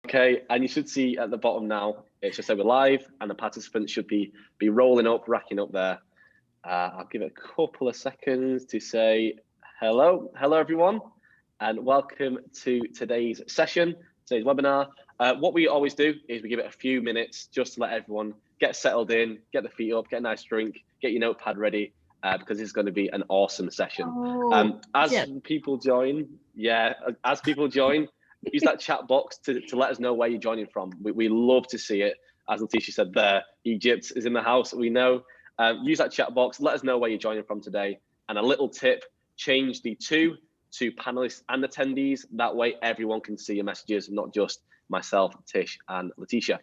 Okay, and you should see at the bottom now, it's just say we're live and the participants should be rolling up, racking up there. I'll give it a couple of seconds to say hello everyone, and welcome to today's session, today's webinar. What we always do is we give it a few minutes just to let everyone get settled in, get the feet up, get a nice drink, get your notepad ready, because this is going to be an awesome session. As people join, use that chat box to let us know where you're joining from. We love to see it. As Letitia said there, Egypt is in the house, we know. Use that chat box, let us know where you're joining from today. And a little tip, change the to panelists and attendees. That way everyone can see your messages, not just myself, Tish and Letitia.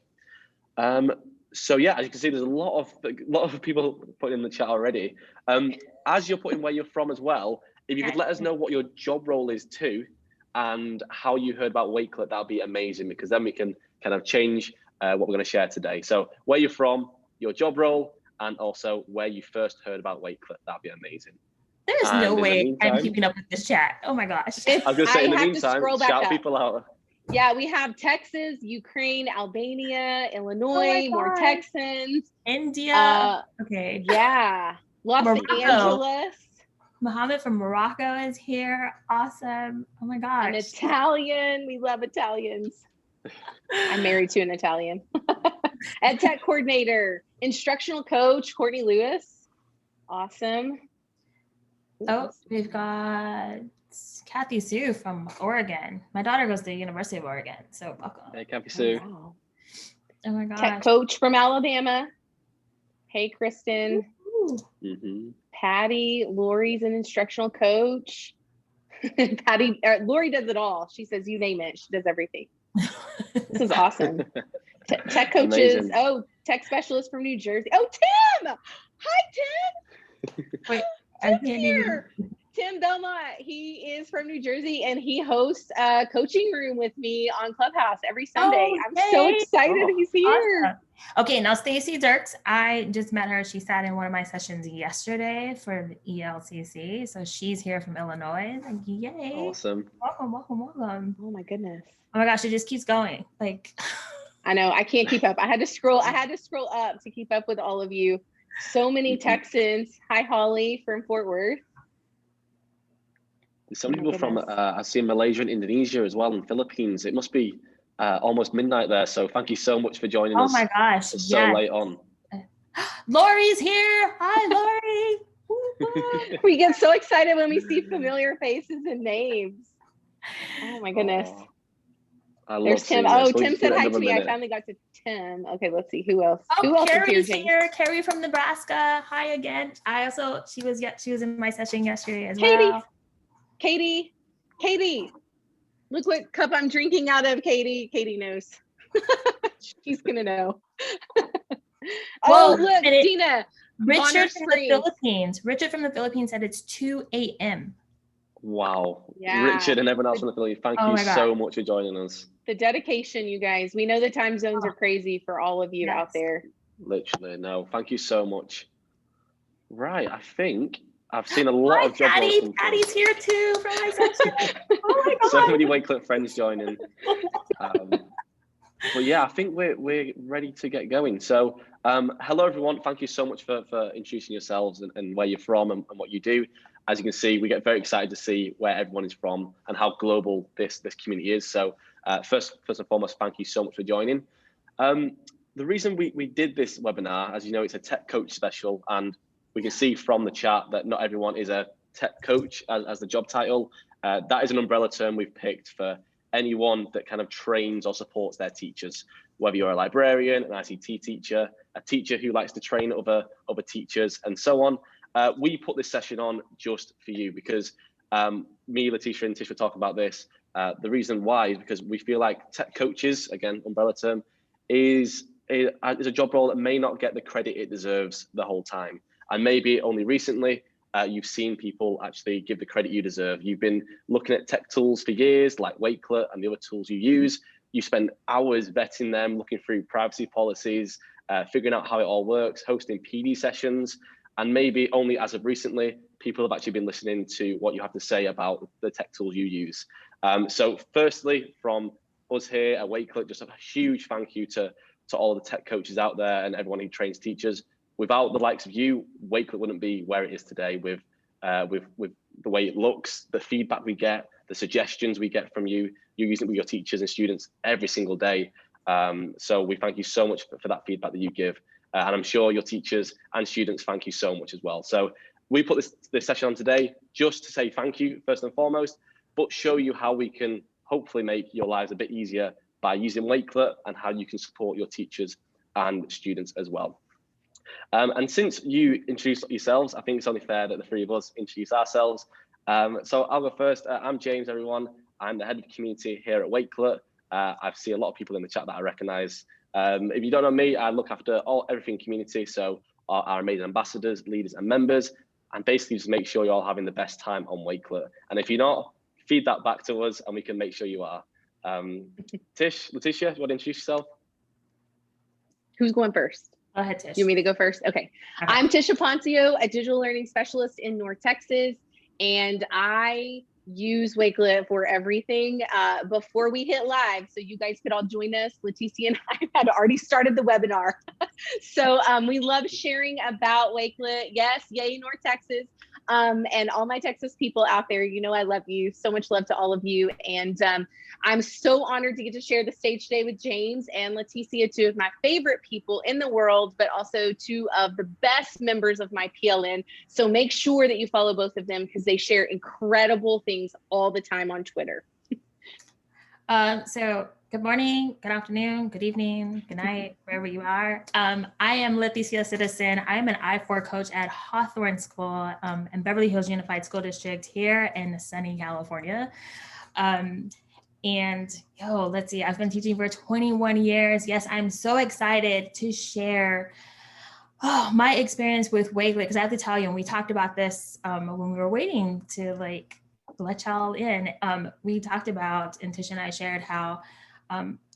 So yeah, as you can see, there's a lot of people putting in the chat already. As you're putting where you're from as well, if you could let us know what your job role is too, and how you heard about Wakelet, that would be amazing, because then we can kind of change what we're going to share today. So where you're from, your job role, and also where you first heard about Wakelet, that'd be amazing. There's no way I'm keeping up with this chat. Oh my gosh. I was going to say, in the meantime, shout people out. Yeah, we have Texas, Ukraine, Albania, Illinois, more Texans. India. Okay. Yeah. Los Angeles. Mohammed from Morocco is here. Awesome. Oh my gosh. An Italian. We love Italians. I'm married to an Italian. Ed Tech coordinator, instructional coach, Courtney Lewis. Awesome. Oh, we've got Kathy Sue from Oregon. My daughter goes to the University of Oregon, so welcome. Hey, Kathy Sue. Wow. Oh my gosh. Tech coach from Alabama. Hey, Kristen. Patty, Lori's an instructional coach. Lori does it all. She says, you name it, she does everything. This is awesome. Tech coaches. Amazing. Oh, tech specialist from New Jersey. Oh, Tim. Hi, Tim. Wait, Tim's here. Tim Belmont, he is from New Jersey, and he hosts a coaching room with me on Clubhouse every Sunday. I'm so excited he's here. Awesome. Okay, now Stacy Dirks, I just met her. She sat in one of my sessions yesterday for the ELCC. So she's here from Illinois. Like, yay. Awesome. Welcome. Oh my goodness. Oh my gosh, it just keeps going. Like, I know, I can't keep up. I had to scroll up to keep up with all of you. So many Texans. Hi, Holly from Fort Worth. Some people from, I've seen Malaysia and Indonesia as well, and Philippines. It must be almost midnight there. So thank you so much for joining us. Oh my gosh. It's so late on. Lori's here. Hi, Lori. We get so excited when we see familiar faces and names. Oh my goodness. There's Tim. Oh, Tim said hi to me. I finally got to Tim. Okay, let's see who else. Oh, who else Carrie's here. Carrie from Nebraska. Hi again. She was in my session yesterday as well. Katie, look what cup I'm drinking out of, Katie. Katie knows. She's gonna know. Look, Dina. Richard from the Philippines. Richard from the Philippines said it's 2 a.m. Wow. Yeah. Richard and everyone else from the Philippines, thank you so much for joining us. The dedication, you guys. We know the time zones are crazy for all of you out there. Literally, no. Thank you so much. Right, I think I've seen a lot of job roles. Patty's here too from my section. Oh my God. So many Wakelet friends joining. But yeah, I think we're ready to get going. So hello everyone. Thank you so much for introducing yourselves and where you're from and what you do. As you can see, we get very excited to see where everyone is from and how global this community is. So first and foremost, thank you so much for joining. The reason we did this webinar, as you know, it's a tech coach special, and we can see from the chat that not everyone is a tech coach as the job title. That is an umbrella term we've picked for anyone that kind of trains or supports their teachers, whether you're a librarian, an ICT teacher, a teacher who likes to train other teachers, and so on. We put this session on just for you because me, Letitia, and Tish were talking about this. The reason why is because we feel like tech coaches, again, umbrella term, is a job role that may not get the credit it deserves the whole time. And maybe only recently, you've seen people actually give the credit you deserve. You've been looking at tech tools for years, like Wakelet and the other tools you use. You spend hours vetting them, looking through privacy policies, figuring out how it all works, hosting PD sessions. And maybe only as of recently, people have actually been listening to what you have to say about the tech tools you use. So firstly, from us here at Wakelet, just a huge thank you to all the tech coaches out there and everyone who trains teachers. Without the likes of you, Wakelet wouldn't be where it is today with the way it looks, the feedback we get, the suggestions we get from you. You're using it with your teachers and students every single day. So we thank you so much for that feedback that you give. And I'm sure your teachers and students thank you so much as well. So we put this session on today just to say thank you first and foremost, but show you how we can hopefully make your lives a bit easier by using Wakelet and how you can support your teachers and students as well. And since you introduced yourselves, I think it's only fair that the three of us introduce ourselves. So I'll go first. I'm James, everyone. I'm the head of community here at Wakelet. I see a lot of people in the chat that I recognize. If you don't know me, I look after everything community. So our amazing ambassadors, leaders and members, and basically just make sure you're all having the best time on Wakelet. And if you're not, feed that back to us and we can make sure you are. Letitia, do you want to introduce yourself? Who's going first? Go ahead, Tish. You want me to go first? Okay. I'm Tisha Poncio, a digital learning specialist in North Texas, and I use Wakelet for everything. Before we hit live, so you guys could all join us, Leticia and I had already started the webinar. So we love sharing about Wakelet. Yes, yay, North Texas. And all my Texas people out there, you know I love you. So much love to all of you. And I'm so honored to get to share the stage today with James and Leticia, two of my favorite people in the world, but also two of the best members of my PLN. So make sure that you follow both of them because they share incredible things all the time on Twitter. So good morning, good afternoon, good evening, good night, wherever you are. I am Leticia Citizen. I am an I4 coach at Hawthorne School in Beverly Hills Unified School District here in sunny California. And let's see, I've been teaching for 21 years. Yes, I'm so excited to share my experience with Wakelet, because I have to tell you, and we talked about this when we were waiting to let y'all in. We talked about, and Tish and I shared how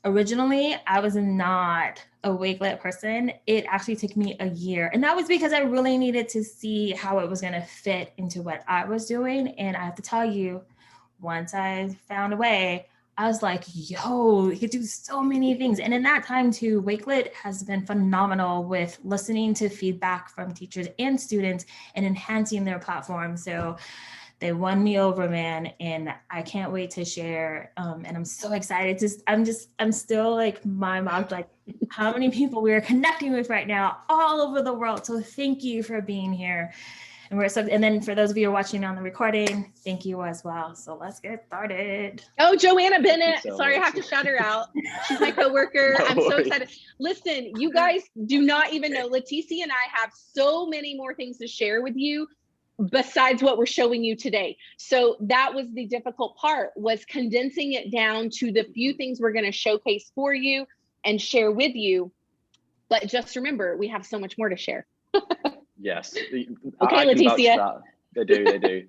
originally I was not a Wakelet person. It actually took me a year. And that was because I really needed to see how it was going to fit into what I was doing. And I have to tell you, once I found a way, I was like, yo, you could do so many things. And in that time too, Wakelet has been phenomenal with listening to feedback from teachers and students and enhancing their platform. So they won me over, man, and I can't wait to share. And I'm so excited. I'm still like, my mom's like, how many people we are connecting with right now all over the world. So thank you for being here. And then for those of you who are watching on the recording, thank you as well. So let's get started. Oh, Joanna Bennett. Sorry, I have to shout her out. She's my coworker. I'm so excited. Listen, you guys do not even know. Leticia and I have so many more things to share with you besides what we're showing you today. So that was the difficult part, was condensing it down to the few things we're going to showcase for you and share with you. But just remember, we have so much more to share. Yes. Okay, Leticia. They do.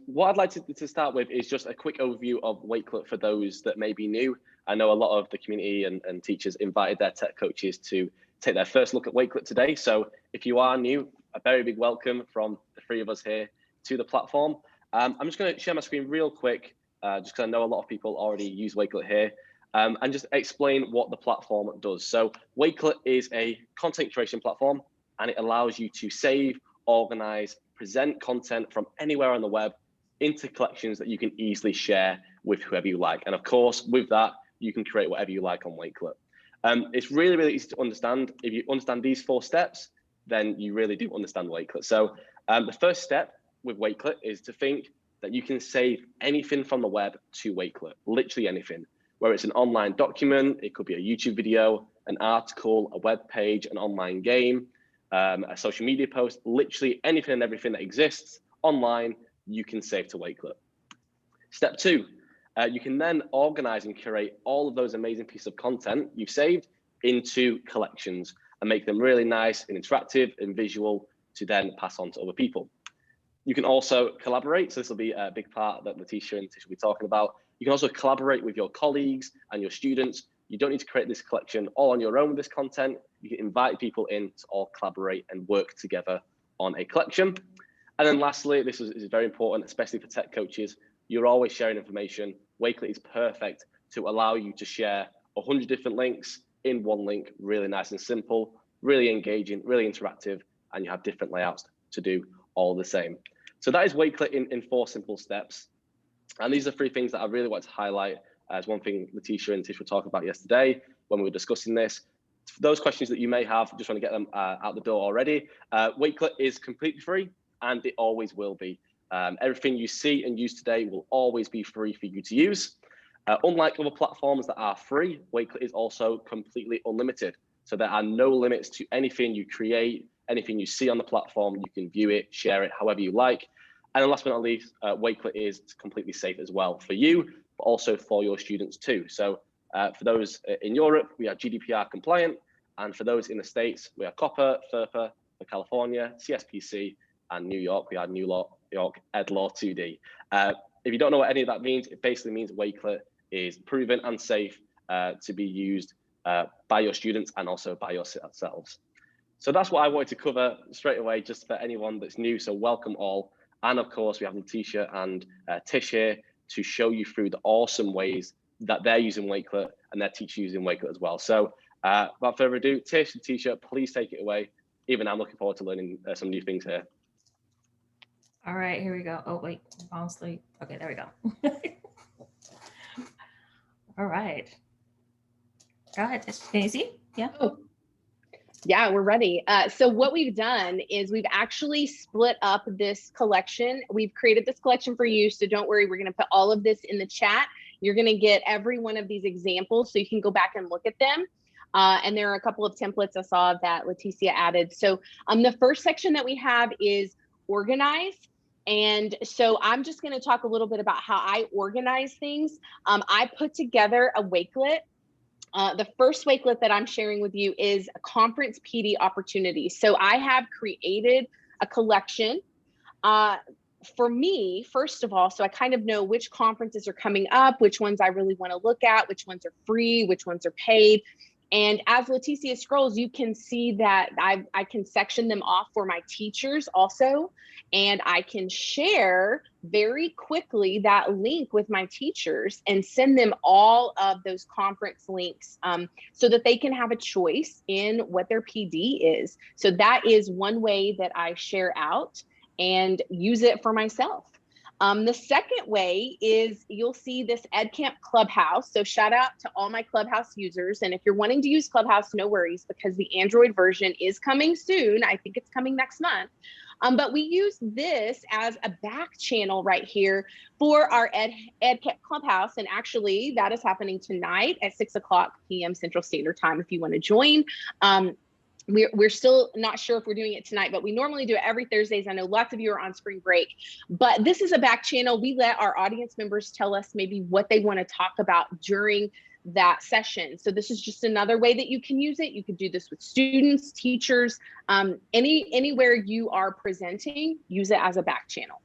What I'd like to start with is just a quick overview of Wakelet for those that may be new. I know a lot of the community and teachers invited their tech coaches to take their first look at Wakelet today. So if you are new, a very big welcome from the three of us here to the platform. I'm just going to share my screen real quick, just because I know a lot of people already use Wakelet here, and just explain what the platform does. So Wakelet is a content creation platform, and it allows you to save, organize, present content from anywhere on the web into collections that you can easily share with whoever you like. And of course, with that, you can create whatever you like on Wakelet. It's really, really easy to understand. If you understand these 4 steps, then you really do understand Wakelet. So the first step with Wakelet is to think that you can save anything from the web to Wakelet, literally anything. Where it's an online document, it could be a YouTube video, an article, a web page, an online game, a social media post, literally anything and everything that exists online, you can save to Wakelet. Step 2, you can then organize and curate all of those amazing pieces of content you've saved into collections and make them really nice and interactive and visual to then pass on to other people. You can also collaborate. So this will be a big part that Leticia and Tish will be talking about. You can also collaborate with your colleagues and your students. You don't need to create this collection all on your own with this content. You can invite people in to all collaborate and work together on a collection. And then lastly, this is very important, especially for tech coaches. You're always sharing information. Wakelet is perfect to allow you to share 100 different links in one link, really nice and simple, really engaging, really interactive, and you have different layouts to do all the same. So that is Wakelet in 4 simple steps. And these are 3 things that I really want to highlight as one thing Letitia and Tish were talking about yesterday when we were discussing this. For those questions that you may have, just want to get them out the door already. Wakelet is completely free, and it always will be. Everything you see and use today will always be free for you to use. Unlike other platforms that are free, Wakelet is also completely unlimited. So there are no limits to anything you create, anything you see on the platform. You can view it, share it however you like. And then last but not least, Wakelet is completely safe as well for you, but also for your students too. So for those in Europe, we are GDPR compliant. And for those in the States, we are COPPA, FERPA, for California, CSPC, and New York, we are New York Ed Law 2D. If you don't know what any of that means, it basically means Wakelet is proven and safe to be used by your students and also by yourselves. So that's what I wanted to cover straight away, just for anyone that's new. So welcome all. And of course, we have Letitia and Tish here to show you through the awesome ways that they're using Wakelet and their teachers using Wakelet as well. So without further ado, Tish and Letitia, please take it away. Even I'm looking forward to learning some new things here. All right, here we go. Oh, wait, wrong sleep. Okay, there we go. All right. Go ahead, Tish. Can you see? Yeah. Oh. Yeah, we're ready. So what we've done is we've actually split up this collection. We've created this collection for you, so don't worry, we're going to put all of this in the chat. You're going to get every one of these examples so you can go back and look at them. And there are a couple of templates I saw that Leticia added. So the first section that we have is organize. And so I'm just going to talk a little bit about how I organize things. I put together a Wakelet. The first Wakelet that I'm sharing with you is a conference PD opportunity. So I have created a collection for me, first of all, so I kind of know which conferences are coming up, which ones I really want to look at, which ones are free, which ones are paid. And as Leticia scrolls, you can see that I can section them off for my teachers also. And I can share very quickly that link with my teachers and send them all of those conference links so that they can have a choice in what their PD is. So that is one way that I share out and use it for myself. The second way is you'll see this EdCamp Clubhouse. So shout out to all my Clubhouse users. And if you're wanting to use Clubhouse, no worries, because the Android version is coming soon. I think it's coming next month. But we use this as a back channel right here for our EdCamp Clubhouse. And actually that is happening tonight at 6 o'clock p.m. Central Standard Time if you want to join. We're still not sure if we're doing it tonight, but we normally do it every Thursdays. I know lots of you are on spring break, but this is a back channel. We let our audience members tell us maybe what they want to talk about during that session. So this is just another way that you can use it. You could do this with students, teachers, anywhere you are presenting, use it as a back channel.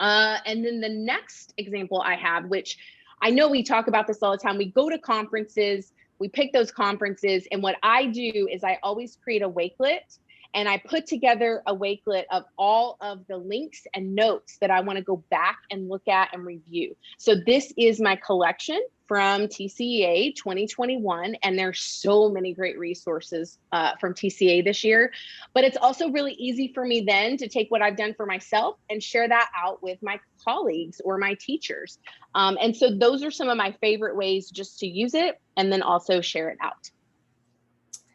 And then the next example I have, which I know we talk about this all the time, we go to conferences, we pick those conferences, and what I do is I always create a Wakelet, and I put together a Wakelet of all of the links and notes that I want to go back and look at and review. So this is my collection from TCEA 2021, and there's so many great resources from TCEA this year. But it's also really easy for me then to take what I've done for myself and share that out with my colleagues or my teachers. And so those are some of my favorite ways just to use it and then also share it out.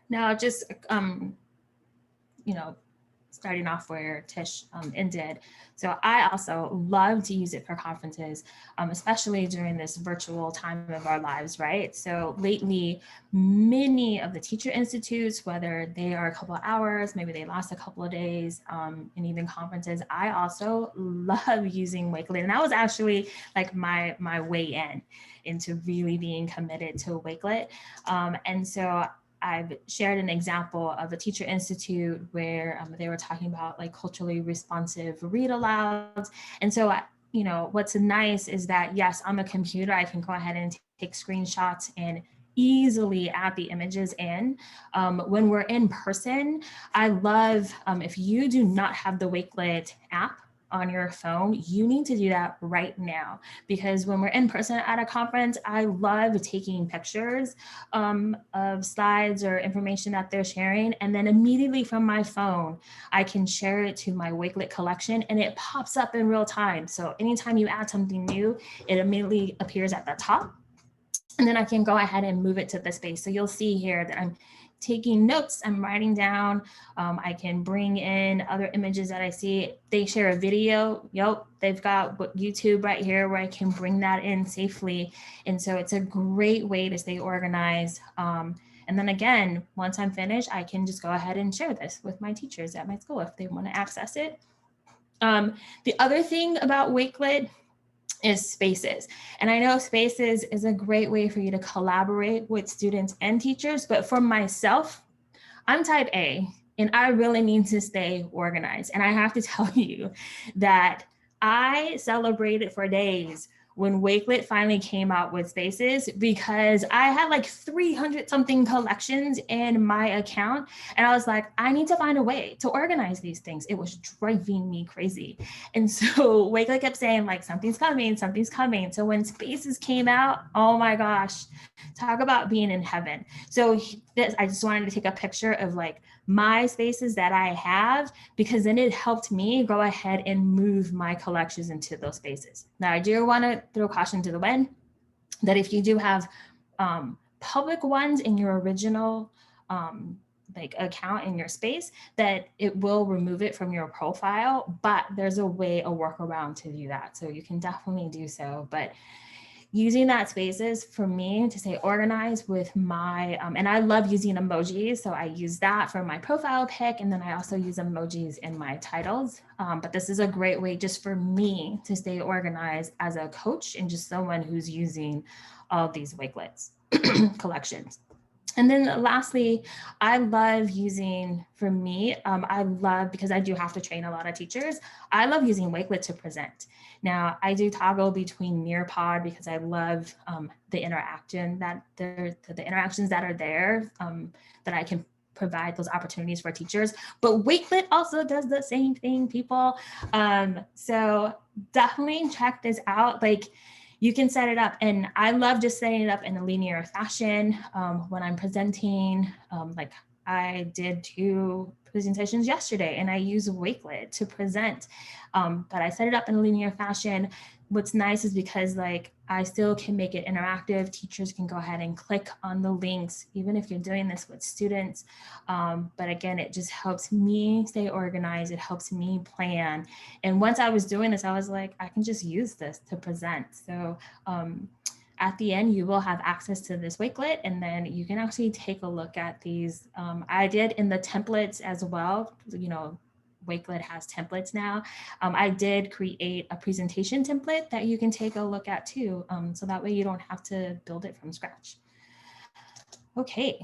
Now, just starting off where Tish ended. So I also love to use it for conferences, especially during this virtual time of our lives, right? So lately, many of the teacher institutes, whether they are a couple of hours, maybe they last a couple of days, and even conferences, I also love using Wakelet. And that was actually like my way into really being committed to Wakelet. And so I've shared an example of a teacher institute where they were talking about like culturally responsive read alouds. And so, what's nice is that, yes, on the computer, I can go ahead and take screenshots and easily add the images in. When we're in person, I love, if you do not have the Wakelet app, on your phone, you need to do that right now. Because when we're in person at a conference, I love taking pictures of slides or information that they're sharing. And then immediately from my phone, I can share it to my Wakelet collection and it pops up in real time. So anytime you add something new, it immediately appears at the top. And then I can go ahead and move it to the space. So you'll see here that I'm taking notes, I'm writing down. I can bring in other images that I see. They share a video. Yep, they've got YouTube right here where I can bring that in safely. And so it's a great way to stay organized. And then again, once I'm finished, I can just go ahead and share this with my teachers at my school if they want to access it. The other thing about Wakelet is Spaces. And I know Spaces is a great way for you to collaborate with students and teachers, but for myself, I'm type A and I really need to stay organized. And I have to tell you that I celebrated for days when Wakelet finally came out with Spaces, because I had like 300 something collections in my account. And I was like, I need to find a way to organize these things. It was driving me crazy. And so Wakelet kept saying like, something's coming, something's coming. So when Spaces came out, oh my gosh, talk about being in heaven. So I just wanted to take a picture of like my spaces that I have, because then it helped me go ahead and move my collections into those spaces. Now, I do want to throw caution to the wind that if you do have public ones in your original like account in your space, that it will remove it from your profile, but there's a workaround to do that. So you can definitely do so. But using that Spaces for me to stay organized with my, and I love using emojis. So I use that for my profile pic. And then I also use emojis in my titles. But this is a great way just for me to stay organized as a coach and just someone who's using all these Wakelets collections. And then lastly, I love using, for me, I love, because I do have to train a lot of teachers, I love using Wakelet to present. Now, I do toggle between Nearpod because I love the interactions that are there, that I can provide those opportunities for teachers. But Wakelet also does the same thing, people. So definitely check this out. Like, you can set it up, and I love just setting it up in a linear fashion when I'm presenting. Like I did 2 presentations yesterday and I use Wakelet to present, but I set it up in a linear fashion. What's nice is because like I still can make it interactive. Teachers can go ahead and click on the links, even if you're doing this with students. But again, it just helps me stay organized. It helps me plan. And once I was doing this, I was like, I can just use this to present. So at the end, you will have access to this Wakelet, and then you can actually take a look at these. I did in the templates as well. You know, Wakelet has templates now. I did create a presentation template that you can take a look at too. So that way you don't have to build it from scratch. Okay,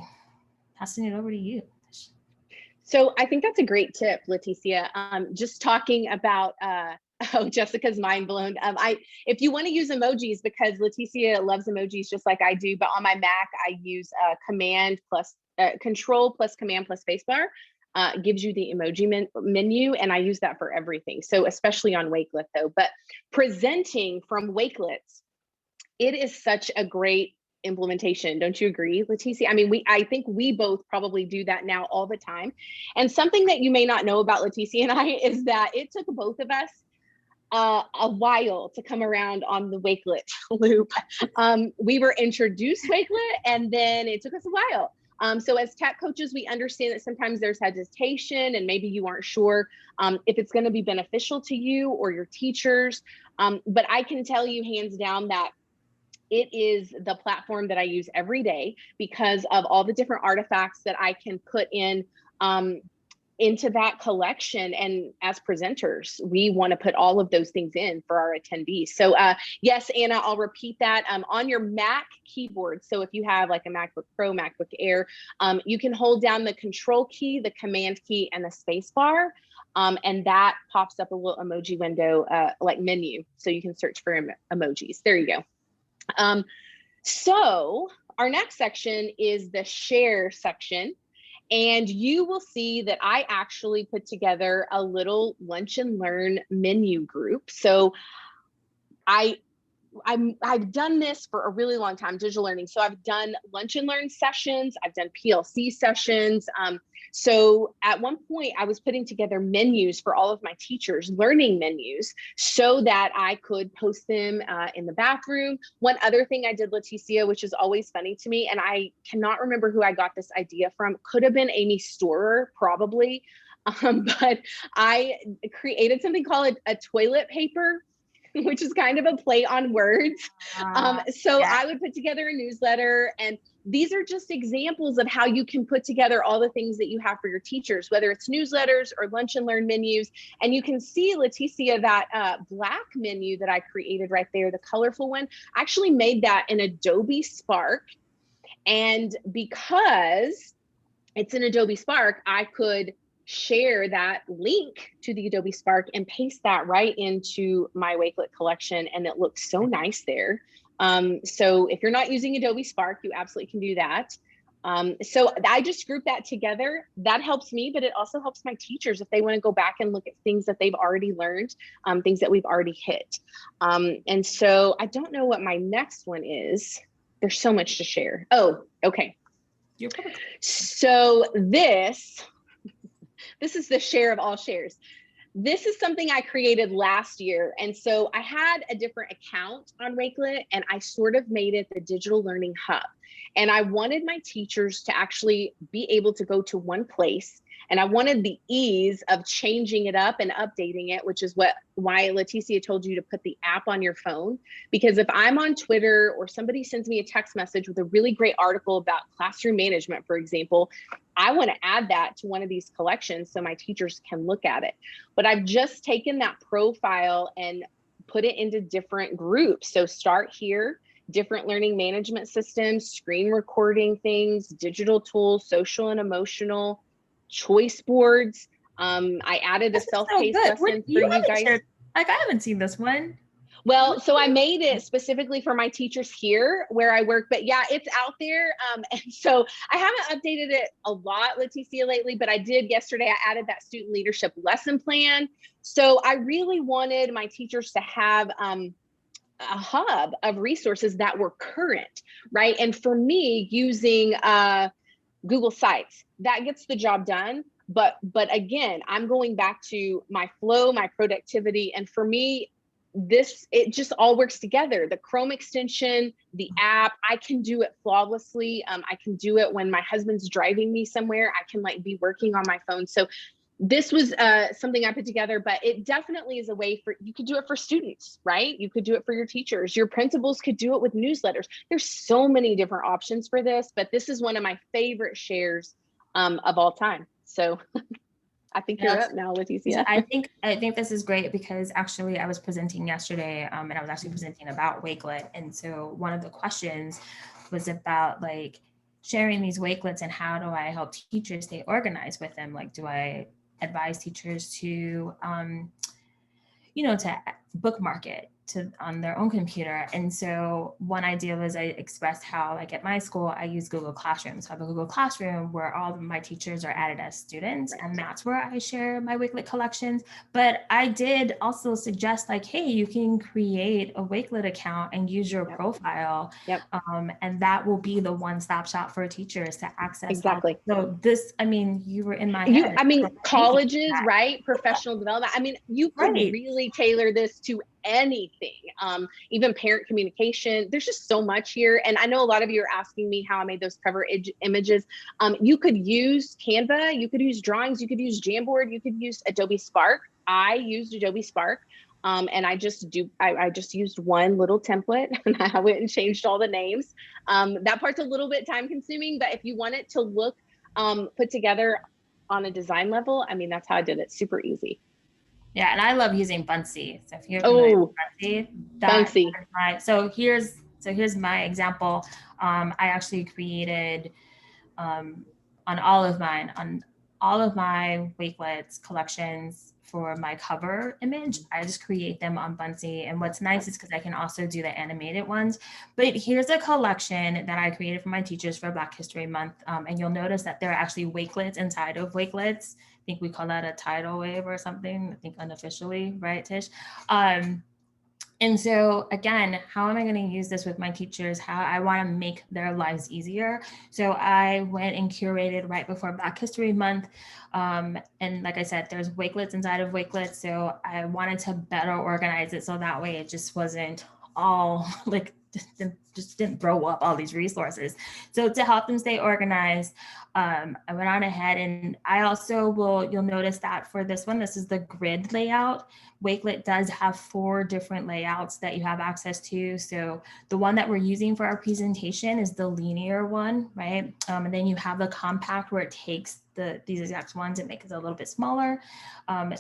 passing it over to you. So I think that's a great tip, Leticia. Just talking about, oh, Jessica's mind blown. If you want to use emojis, because Leticia loves emojis just like I do, but on my Mac, I use Control plus Command plus Spacebar. Gives you the emoji menu, and I use that for everything. So especially on Wakelet though, but presenting from Wakelets, it is such a great implementation. Don't you agree, Leticia? I mean, I think we both probably do that now all the time. And something that you may not know about Leticia and I is that it took both of us a while to come around on the Wakelet loop. We were introduced Wakelet, and then it took us a while. So as TAC coaches, we understand that sometimes there's hesitation and maybe you aren't sure if it's going to be beneficial to you or your teachers. But I can tell you hands down that it is the platform that I use every day because of all the different artifacts that I can put in into that collection. And as presenters, we want to put all of those things in for our attendees. So yes, Anna, I'll repeat that on your Mac keyboard. So if you have like a MacBook Pro, MacBook Air, you can hold down the Control key, the Command key, and the space bar. And that pops up a little emoji window, like menu. So you can search for emojis. There you go. So our next section is the share section. And you will see that I actually put together a little lunch and learn menu group. So I've done this for a really long time, digital learning. So I've done lunch and learn sessions. I've done PLC sessions. So at one point I was putting together menus for all of my teachers, learning menus, so that I could post them in the bathroom. One other thing I did, Leticia, which is always funny to me, and I cannot remember who I got this idea from, could have been Amy Storer, probably. But I created something called a toilet paper, which is kind of a play on words. So I would put together a newsletter, and these are just examples of how you can put together all the things that you have for your teachers, whether it's newsletters or lunch and learn menus. And you can see, Leticia, that black menu that I created right there, the colorful one, I actually made that in Adobe Spark. And because it's in Adobe Spark, I could share that link to the Adobe Spark and paste that right into my Wakelet collection, and it looks so nice there. So if you're not using Adobe Spark, you absolutely can do that. So I just grouped that together. That helps me, but it also helps my teachers if they want to go back and look at things that they've already learned, things that we've already hit. And so I don't know what my next one is. There's so much to share. Oh, okay. So this is the share of all shares. This is something I created last year. And so I had a different account on Wakelet, and I sort of made it the digital learning hub. And I wanted my teachers to actually be able to go to one place. And I wanted the ease of changing it up and updating it, which is why Leticia told you to put the app on your phone. Because if I'm on Twitter or somebody sends me a text message with a really great article about classroom management, for example, I want to add that to one of these collections so my teachers can look at it. But I've just taken that profile and put it into different groups. So start here, different learning management systems, screen recording things, digital tools, social and emotional, choice boards. I added a self-paced lesson for you guys. I haven't seen this one. Well, so I made it specifically for my teachers here where I work, but yeah, it's out there. And so I haven't updated it a lot, Leticia, lately, but I did yesterday. I added that student leadership lesson plan. So I really wanted my teachers to have a hub of resources that were current, right? And for me, using Google Sites, that gets the job done. But again, I'm going back to my flow, my productivity. And for me, it just all works together. The Chrome extension, the app, I can do it flawlessly. I can do it when my husband's driving me somewhere. I can be working on my phone. So this was something I put together, but it definitely is a way you could do it for students, right? You could do it for your teachers. Your principals could do it with newsletters. There's so many different options for this, but this is one of my favorite shares of all time. So I think you're up now, Leticia. I think this is great because actually I was presenting yesterday and I was actually presenting about Wakelet. And so one of the questions was about sharing these Wakelets and how do I help teachers stay organized with them? Do I advise teachers to, to bookmark it on their own computer? And so one idea was I expressed how at my school, I use Google Classroom. So I have a Google Classroom where all of my teachers are added as students, and that's where I share my Wakelet collections. But I did also suggest hey, you can create a Wakelet account and use your profile. And that will be the one-stop shop for teachers to access. Exactly. So this, you were in my head. Colleges, right? Professional development. You could really tailor this to anything, even parent communication. There's just so much here. And I know a lot of you are asking me how I made those cover images. You could use Canva, you could use drawings, you could use Jamboard, you could use Adobe Spark. I used Adobe Spark. And I just used one little template and I went and changed all the names. That part's a little bit time consuming, but if you want it to look put together on a design level, that's how I did it. Super easy. Yeah, and I love using Buncee. So if you're Buncee, so here's my example. I actually created on all of mine, on all of my Wakelets collections for my cover image, I just create them on Buncee. And what's nice is because I can also do the animated ones. But here's a collection that I created for my teachers for Black History Month. And you'll notice that there are actually Wakelets inside of Wakelets. I think we call that a tidal wave or something, I think unofficially, right, Tish? And so again, how am I going to use this with my teachers? How I want to make their lives easier. So I went and curated right before Black History Month. And like I said, there's Wakelets inside of Wakelets. So I wanted to better organize it so that way it just wasn't all like, just didn't throw up all these resources. So to help them stay organized, I went on ahead and I also you'll notice that for this one, this is the grid layout. Wakelet does have 4 different layouts that you have access to. So the one that we're using for our presentation is the linear one, right? And then you have the compact where it takes these exact ones and makes it a little bit smaller.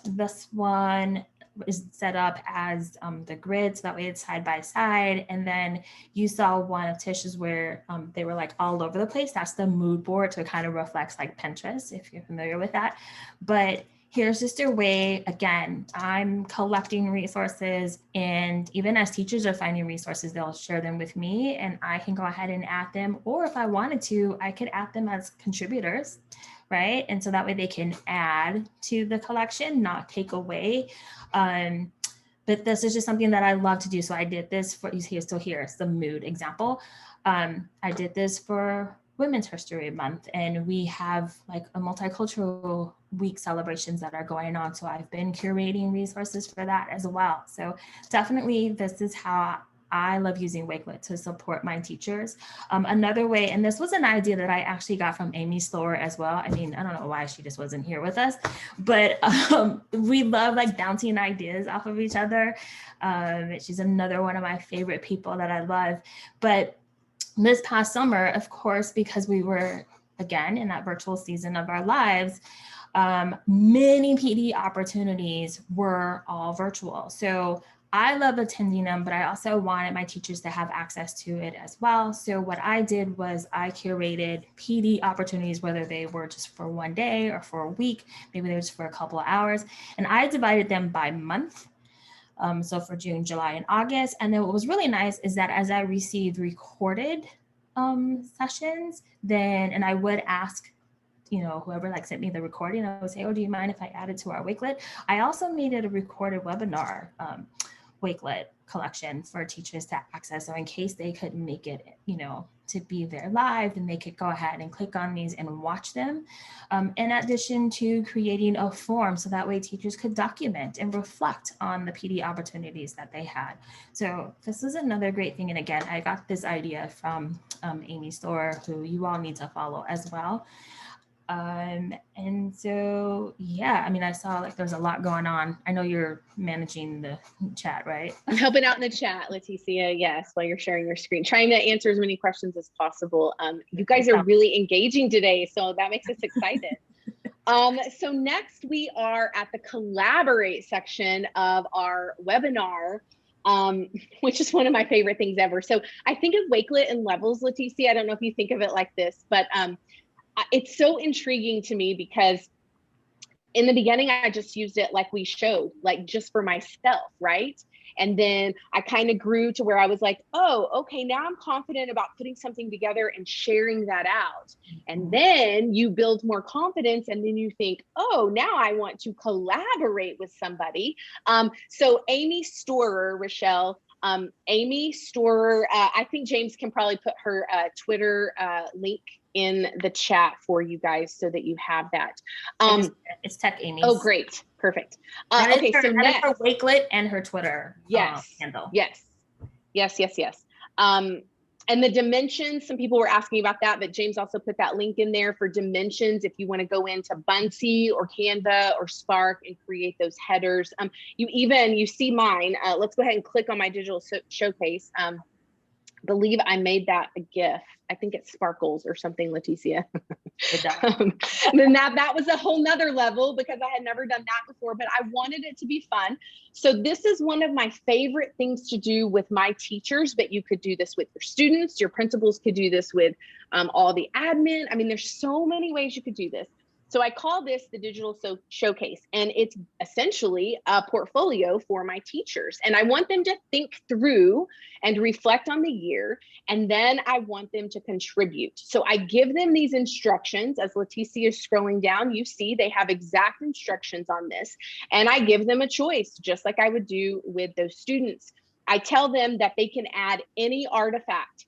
This one is set up as the grid, so that way it's side by side. And then you saw one of Tish's where they were like all over the place. That's the mood board, so it kind of reflects like Pinterest, if you're familiar with that. But here's just a way, again, I'm collecting resources, and even as teachers are finding resources, they'll share them with me and I can go ahead and add them. Or if I wanted to, I could add them as contributors, right? And so that way they can add to the collection, not take away. But this is just something that I love to do. So I did this for, so here's the mood example. I did this for Women's History Month, and we have like a multicultural week celebrations that are going on. So I've been curating resources for that as well. So definitely this is how I love using Wakelet to support my teachers. Another way, and this was an idea that I actually got from Amy Slower as well. I mean, I don't know why she just wasn't here with us, but we love like bouncing ideas off of each other. She's another one of my favorite people that I love. But this past summer, of course, because we were, again, in that virtual season of our lives, many PD opportunities were all virtual. So I love attending them, but I also wanted my teachers to have access to it as well. So what I did was I curated PD opportunities, whether they were just for one day or for a week, maybe they were just for a couple of hours, and I divided them by month. So for June, July, and August. And then what was really nice is that as I received recorded sessions, and I would ask, whoever like sent me the recording, I would say, oh, do you mind if I add it to our Wakelet? I also made it a recorded webinar Wakelet collection for teachers to access. So in case they couldn't make it, to be there live, then they could go ahead and click on these and watch them. In addition to creating a form, so that way teachers could document and reflect on the PD opportunities that they had. So this is another great thing. And again, I got this idea from Amy Store, who you all need to follow as well. And so, yeah, I mean, I saw like there's a lot going on. I know you're managing the chat, right? I'm helping out in the chat, Leticia. Yes, while you're sharing your screen, trying to answer as many questions as possible. You guys are really engaging today, so that makes us excited. So next we are at the collaborate section of our webinar, which is one of my favorite things ever. So I think of Wakelet in levels, Leticia. I don't know if you think of it like this, but it's so intriguing to me because in the beginning, I just used it like we showed, like just for myself, right? And then I kind of grew to where I was like, oh, okay, now I'm confident about putting something together and sharing that out. And then you build more confidence and then you think, oh, now I want to collaborate with somebody. So Amy Storer, Rochelle, Amy Storer, I think James can probably put her Twitter link in the chat for you guys so that you have that. It's Tech Amy. Oh, great. Perfect. Okay, so next. Her Wakelet and her Twitter handle. Yes. And the dimensions, some people were asking about that, but James also put that link in there for dimensions if you want to go into Buncee or Canva or Spark and create those headers. You see mine. Let's go ahead and click on my digital showcase. Believe I made that a GIF. I think it sparkles or something, Leticia. Then that was a whole nother level because I had never done that before, but I wanted it to be fun. So this is one of my favorite things to do with my teachers, but you could do this with your students. Your principals could do this with all the admin. I mean, there's so many ways you could do this. So I call this the digital showcase, and it's essentially a portfolio for my teachers. And I want them to think through and reflect on the year, and then I want them to contribute. So I give them these instructions. As Leticia is scrolling down, you see they have exact instructions on this, and I give them a choice, just like I would do with those students. I tell them that they can add any artifact.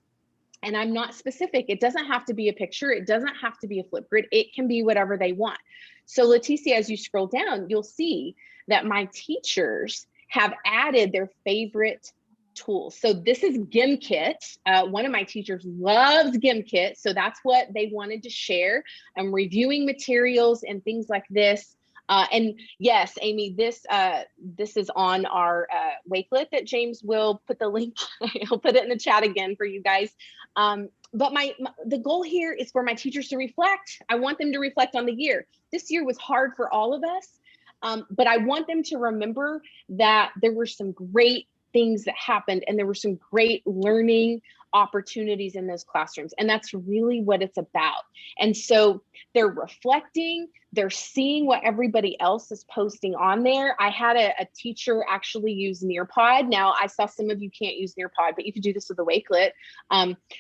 And I'm not specific. It doesn't have to be a picture. It doesn't have to be a Flipgrid. It can be whatever they want. So Leticia, as you scroll down, you'll see that my teachers have added their favorite tools. So this is GimKit. One of my teachers loves GimKit. So that's what they wanted to share. I'm reviewing materials and things like this. And yes, Amy, this is on our Wakelet that James will put the link. He'll put it in the chat again for you guys. But the goal here is for my teachers to reflect. I want them to reflect on the year. This year was hard for all of us, but I want them to remember that there were some great things that happened, and there were some great learning opportunities in those classrooms. And that's really what it's about. And so they're reflecting, they're seeing what everybody else is posting on there. I had a teacher actually use Nearpod. Now I saw some of you can't use Nearpod, but you could do this with a Wakelet.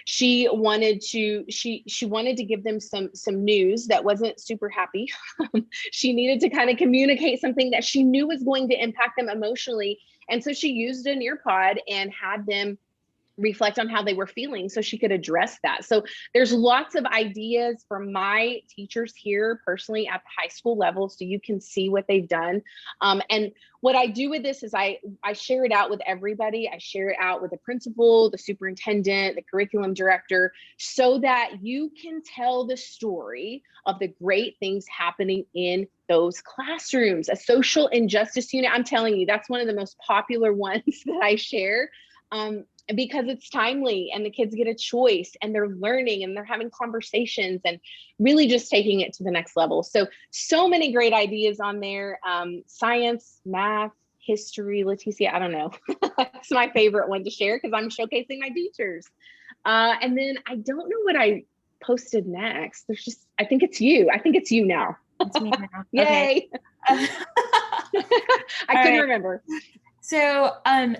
She wanted to give them some news that wasn't super happy. She needed to kind of communicate something that she knew was going to impact them emotionally. And so she used a Nearpod and had them reflect on how they were feeling so she could address that. So there's lots of ideas from my teachers here personally at the high school level, so you can see what they've done. And what I do with this is I share it out with everybody. I share it out with the principal, the superintendent, the curriculum director, so that you can tell the story of the great things happening in those classrooms. A social injustice unit, I'm telling you, that's one of the most popular ones that I share. Because it's timely and the kids get a choice and they're learning and they're having conversations and really just taking it to the next level. So many great ideas on there. Science, math, history, Leticia, I don't know. That's my favorite one to share because I'm showcasing my teachers. And then I don't know what I posted next. I think it's you. I think it's you now. It's me now. Yay. I couldn't remember. So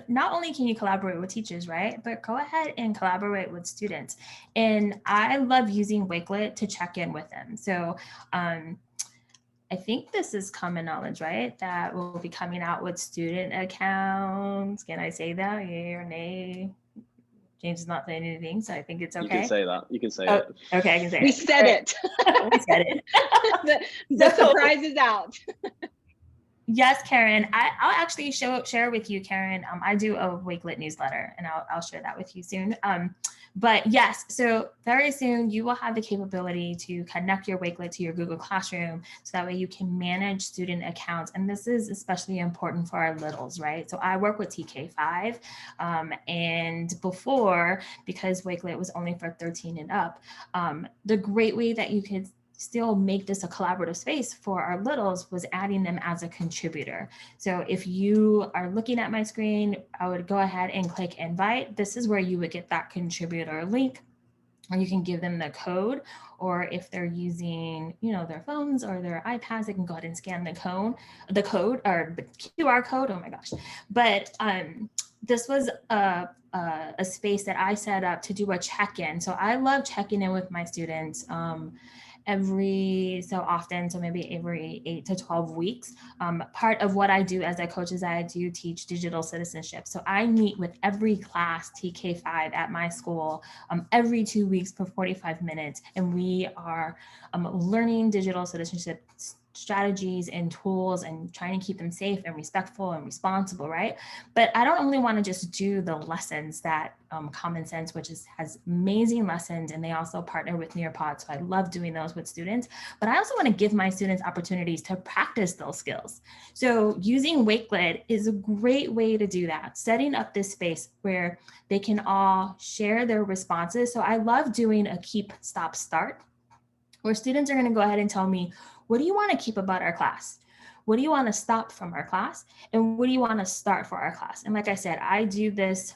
not only can you collaborate with teachers, right, but go ahead and collaborate with students. And I love using Wakelet to check in with them. So I think this is common knowledge, right, that we'll be coming out with student accounts. Can I say that, yay or nay? James is not saying anything, so I think it's okay. You can say that. You can say it. Okay, I can say we it. Said it. We said it. the surprise is out. Yes, Karen, I'll actually share with you, Karen. I do a Wakelet newsletter, and I'll share that with you soon. But yes, so very soon you will have the capability to connect your Wakelet to your Google Classroom, so that way you can manage student accounts. And this is especially important for our littles, right? So I work with TK5, and before, because Wakelet was only for 13 and up, the great way that you could still make this a collaborative space for our littles was adding them as a contributor. So if you are looking at my screen, I would go ahead and click invite. This is where you would get that contributor link, or you can give them the code, or if they're using, their phones or their iPads, they can go ahead and scan the code or the QR code. Oh my gosh. But this was a space that I set up to do a check-in. So I love checking in with my students every so often, so maybe every 8 to 12 weeks. Part of what I do as a coach is I do teach digital citizenship. So I meet with every class TK5 at my school every 2 weeks for 45 minutes. And we are learning digital citizenship strategies and tools and trying to keep them safe and respectful and responsible, right? But I don't only want to just do the lessons that Common Sense, which has amazing lessons, and they also partner with Nearpod, so I love doing those with students. But I also want to give my students opportunities to practice those skills. So using Wakelet is a great way to do that, setting up this space where they can all share their responses. So I love doing a keep, stop, start, where students are going to go ahead and tell me, what do you want to keep about our class? What do you want to stop from our class? And what do you want to start for our class? And like I said, I do this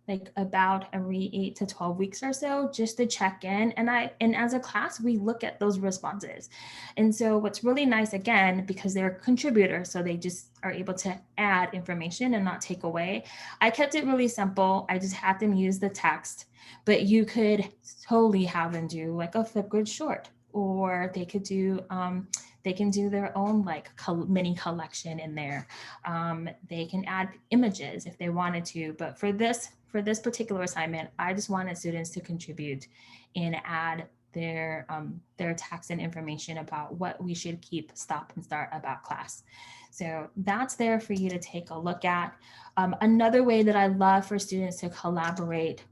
like about every 8 to 12 weeks or so, just to check in. And as a class, we look at those responses. And so what's really nice, again, because they're contributors, so they just are able to add information and not take away. I kept it really simple. I just had them use the text, but you could totally have them do like a Flipgrid short, or they could do, they can do their own like mini collection in there. They can add images if they wanted to, but for this particular assignment, I just wanted students to contribute and add their text and information about what we should keep, stop, and start about class. So that's there for you to take a look at. Another way that I love for students to collaborate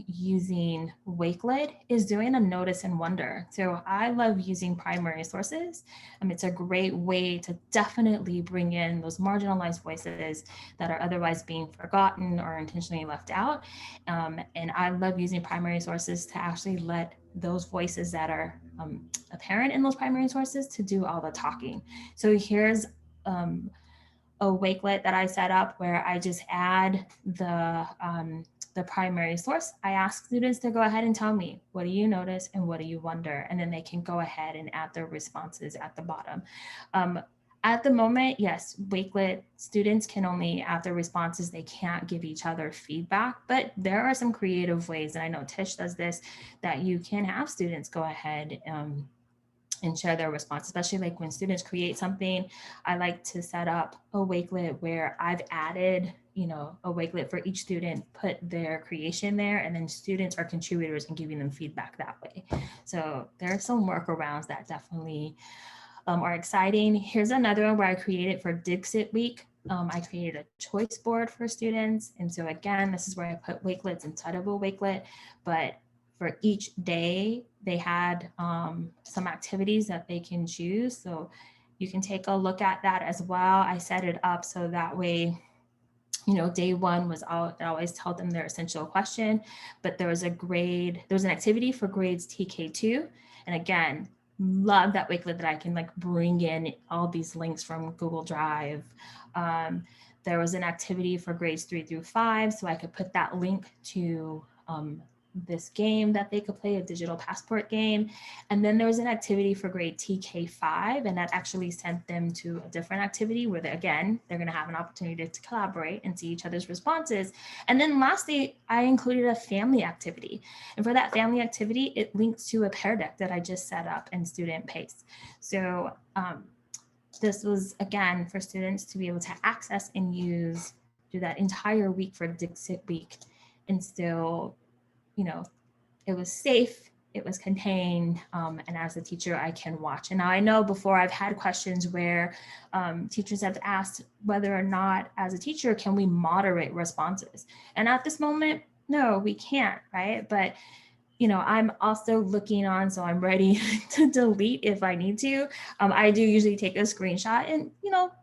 using Wakelet is doing a notice and wonder. So I love using primary sources. It's a great way to definitely bring in those marginalized voices that are otherwise being forgotten or intentionally left out. And I love using primary sources to actually let those voices that are apparent in those primary sources to do all the talking. So here's a Wakelet that I set up where I just add the primary source. I ask students to go ahead and tell me, what do you notice and what do you wonder? And then they can go ahead and add their responses at the bottom. At the moment, yes, Wakelet students can only add their responses. They can't give each other feedback, but there are some creative ways, and I know Tish does this, that you can have students go ahead and share their response, especially like when students create something. I like to set up a Wakelet where I've added, a Wakelet for each student, put their creation there, and then students are contributors and giving them feedback that way. So there are some workarounds that definitely are exciting. Here's another one where I created for Dixit Week. I created a choice board for students. And so again, this is where I put Wakelets inside of a Wakelet, but for each day, they had some activities that they can choose. So you can take a look at that as well. I set it up so that way, day one was I always tell them their essential question, but there was an activity for grades TK2. And again, love that Wakelet that I can like bring in all these links from Google Drive. There was an activity for grades 3 through 5. So I could put that link to this game that they could play, a digital passport game. And then there was an activity for grade TK5, and that actually sent them to a different activity where they're going to have an opportunity to collaborate and see each other's responses. And then lastly, I included a family activity. And for that family activity, it links to a Pear Deck that I just set up in Student Pace. So this was, again, for students to be able to access and use through that entire week for Dixit Week, and still, it was safe, it was contained, and as a teacher, I can watch. And now I know before I've had questions where teachers have asked whether or not, as a teacher, can we moderate responses? And at this moment, no, we can't, right? But I'm also looking on, so I'm ready to delete if I need to. I do usually take a screenshot, and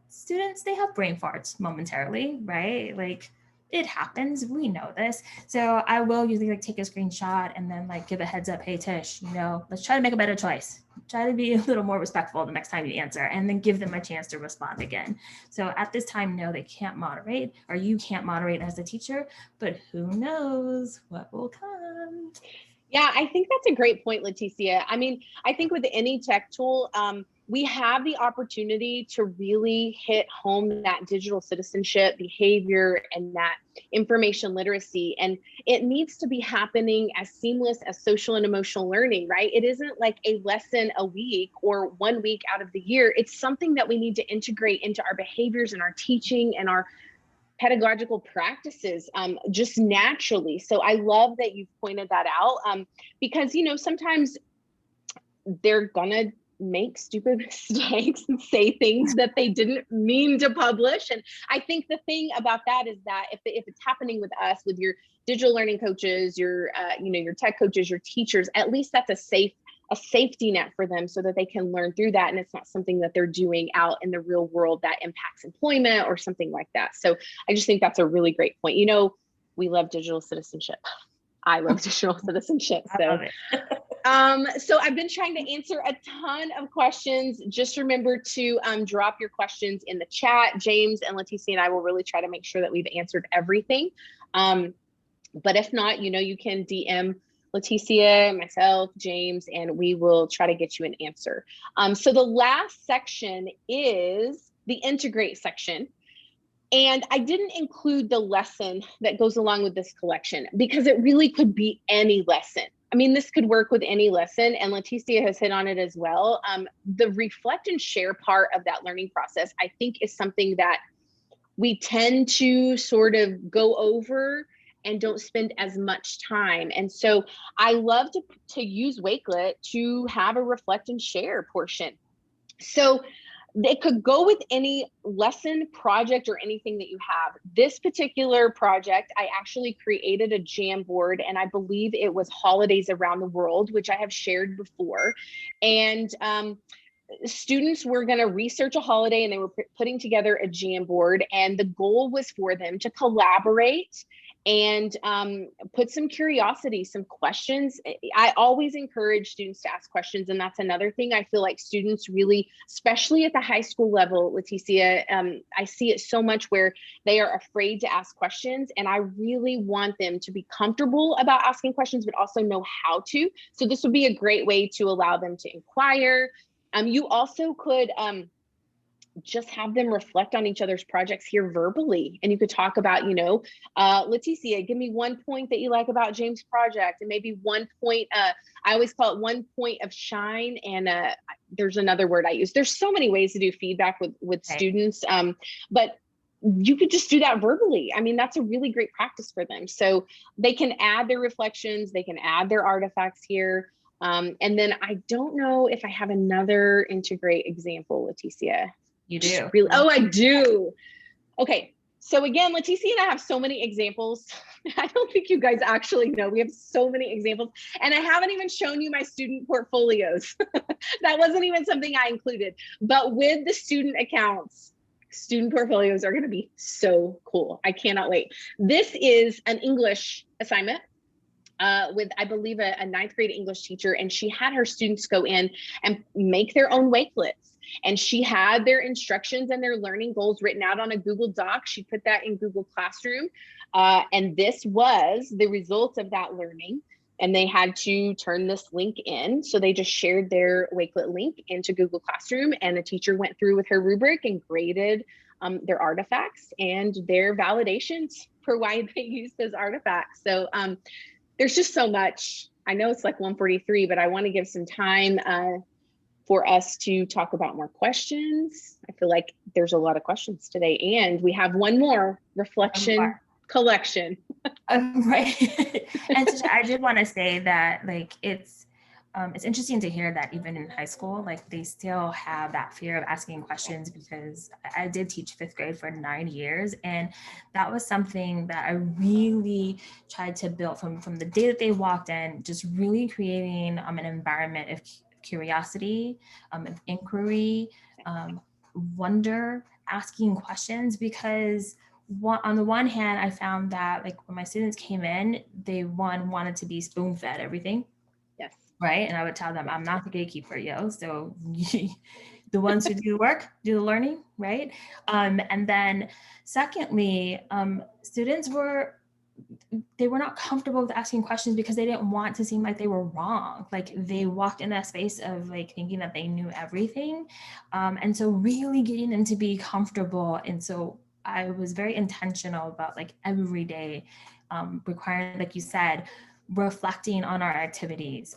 students, they have brain farts momentarily, right? Like, it happens, we know this. So I will usually like take a screenshot and then like give a heads up, hey Tish, let's try to make a better choice. Try to be a little more respectful the next time you answer, and then give them a chance to respond again. So at this time, no, they can't moderate, or you can't moderate as a teacher, but who knows what will come. Yeah, I think that's a great point, Leticia. I mean, I think with any tech tool, we have the opportunity to really hit home that digital citizenship behavior and that information literacy. And it needs to be happening as seamless as social and emotional learning, right? It isn't like a lesson a week or 1 week out of the year. It's something that we need to integrate into our behaviors and our teaching and our pedagogical practices just naturally. So I love that you've pointed that out because, sometimes they're gonna make stupid mistakes and say things that they didn't mean to publish. And I think the thing about that is that if it's happening with us, with your digital learning coaches, your tech coaches, your teachers, at least that's a safety net for them so that they can learn through that. And it's not something that they're doing out in the real world that impacts employment or something like that. So I just think that's a really great point. We love digital citizenship. I love digital citizenship. So, so I've been trying to answer a ton of questions. Just remember to drop your questions in the chat. James and Leticia and I will really try to make sure that we've answered everything. But if not, you can DM Leticia, myself, James, and we will try to get you an answer. So the last section is the integrate section. And I didn't include the lesson that goes along with this collection because it really could be any lesson. I mean, this could work with any lesson, and Leticia has hit on it as well. The reflect and share part of that learning process, I think, is something that we tend to sort of go over and don't spend as much time. And so I love to use Wakelet to have a reflect and share portion. So it could go with any lesson, project, or anything that you have. This particular project, I actually created a Jamboard, and I believe it was holidays around the world, which I have shared before. And students were going to research a holiday, and they were putting together a Jamboard, and the goal was for them to collaborate and put some curiosity, some questions. I always encourage students to ask questions. And that's another thing I feel like students really, especially at the high school level, Leticia, I see it so much where they are afraid to ask questions. And I really want them to be comfortable about asking questions, but also know how to. So this would be a great way to allow them to inquire. You also could just have them reflect on each other's projects here verbally. And you could talk about, Leticia, give me one point that you like about James' project, and maybe one point, I always call it one point of shine. And there's another word I use. There's so many ways to do feedback with students, but you could just do that verbally. I mean, that's a really great practice for them. So they can add their reflections, they can add their artifacts here. And then I don't know if I have another integrate example, Leticia. You do. Really? Oh, I do. Okay. So again, Leticia and I have so many examples. I don't think you guys actually know. We have so many examples, and I haven't even shown you my student portfolios. That wasn't even something I included, but with the student accounts, student portfolios are going to be so cool. I cannot wait. This is an English assignment with, I believe, a ninth grade English teacher, and she had her students go in and make their own Wakelets. And she had their instructions and their learning goals written out on a Google Doc. She put that in Google Classroom. And this was the result of that learning. And they had to turn this link in. So they just shared their Wakelet link into Google Classroom, and the teacher went through with her rubric and graded their artifacts and their validations for why they used those artifacts. So there's just so much. I know it's like 1:43, but I want to give some time for us to talk about more questions. I feel like there's a lot of questions today, and we have one more reflection collection. Right. And so I did want to say that, like, it's interesting to hear that even in high school, like, they still have that fear of asking questions, because I did teach 5th grade for 9 years. And that was something that I really tried to build from the day that they walked in, just really creating an environment of curiosity, of inquiry, wonder, asking questions, because on the one hand, I found that, like, when my students came in, they wanted to be spoon-fed everything. Yes. Right. And I would tell them, I'm not the gatekeeper, so the ones who do the work, do the learning, right? And then secondly, students were not comfortable with asking questions because they didn't want to seem like they were wrong. Like, they walked in that space of, like, thinking that they knew everything. And so really getting them to be comfortable. And so I was very intentional about, like, every day requiring, like you said, reflecting on our activities,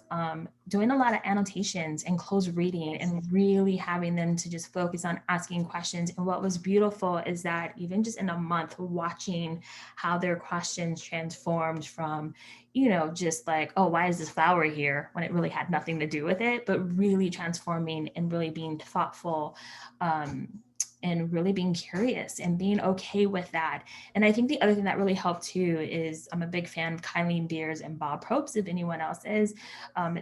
doing a lot of annotations and close reading, and really having them to just focus on asking questions. And what was beautiful is that even just in a month, watching how their questions transformed from, just like, oh, why is this flower here, when it really had nothing to do with it, but really transforming and really being thoughtful, and really being curious and being okay with that. And I think the other thing that really helped too is, I'm a big fan of Kylene Beers and Bob Probst, if anyone else is.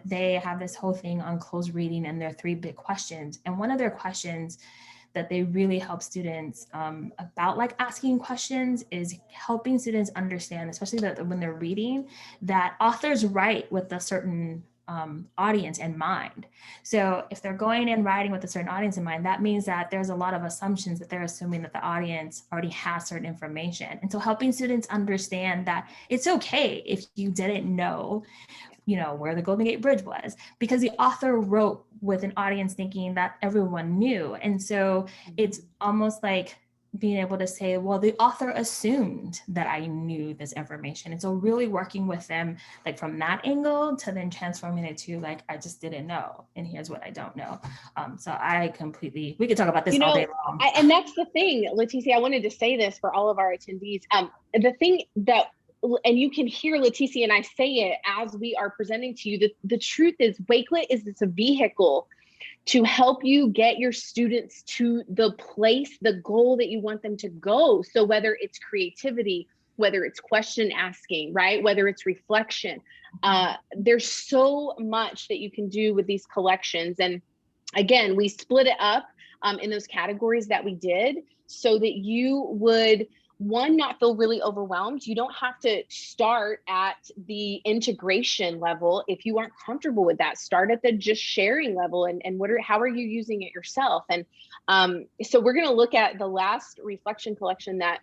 They have this whole thing on closed reading and their 3 big questions. And one of their questions that they really help students about, like, asking questions, is helping students understand, especially that when they're reading, that authors write with a certain audience in mind. So if they're going and writing with a certain audience in mind, that means that there's a lot of assumptions that they're assuming that the audience already has certain information. And so helping students understand that it's okay if you didn't know, where the Golden Gate Bridge was, because the author wrote with an audience thinking that everyone knew. And so it's almost like being able to say, well, the author assumed that I knew this information. And so really working with them, like from that angle to then transforming it to like, I just didn't know, and here's what I don't know. So we could talk about this all day long. And that's the thing, Leticia, I wanted to say this for all of our attendees. The thing that, and you can hear Leticia and I say it as we are presenting to you, the truth is Wakelet is this a vehicle to help you get your students to the place, the goal that you want them to go. So whether it's creativity, whether it's question asking, right? Whether it's reflection, there's so much that you can do with these collections. And again, we split it up in those categories that we did so that you would, one, not feel really overwhelmed. You don't have to start at the integration level. If you aren't comfortable with that, start at the just sharing level and how are you using it yourself? And so we're going to look at the last reflection collection that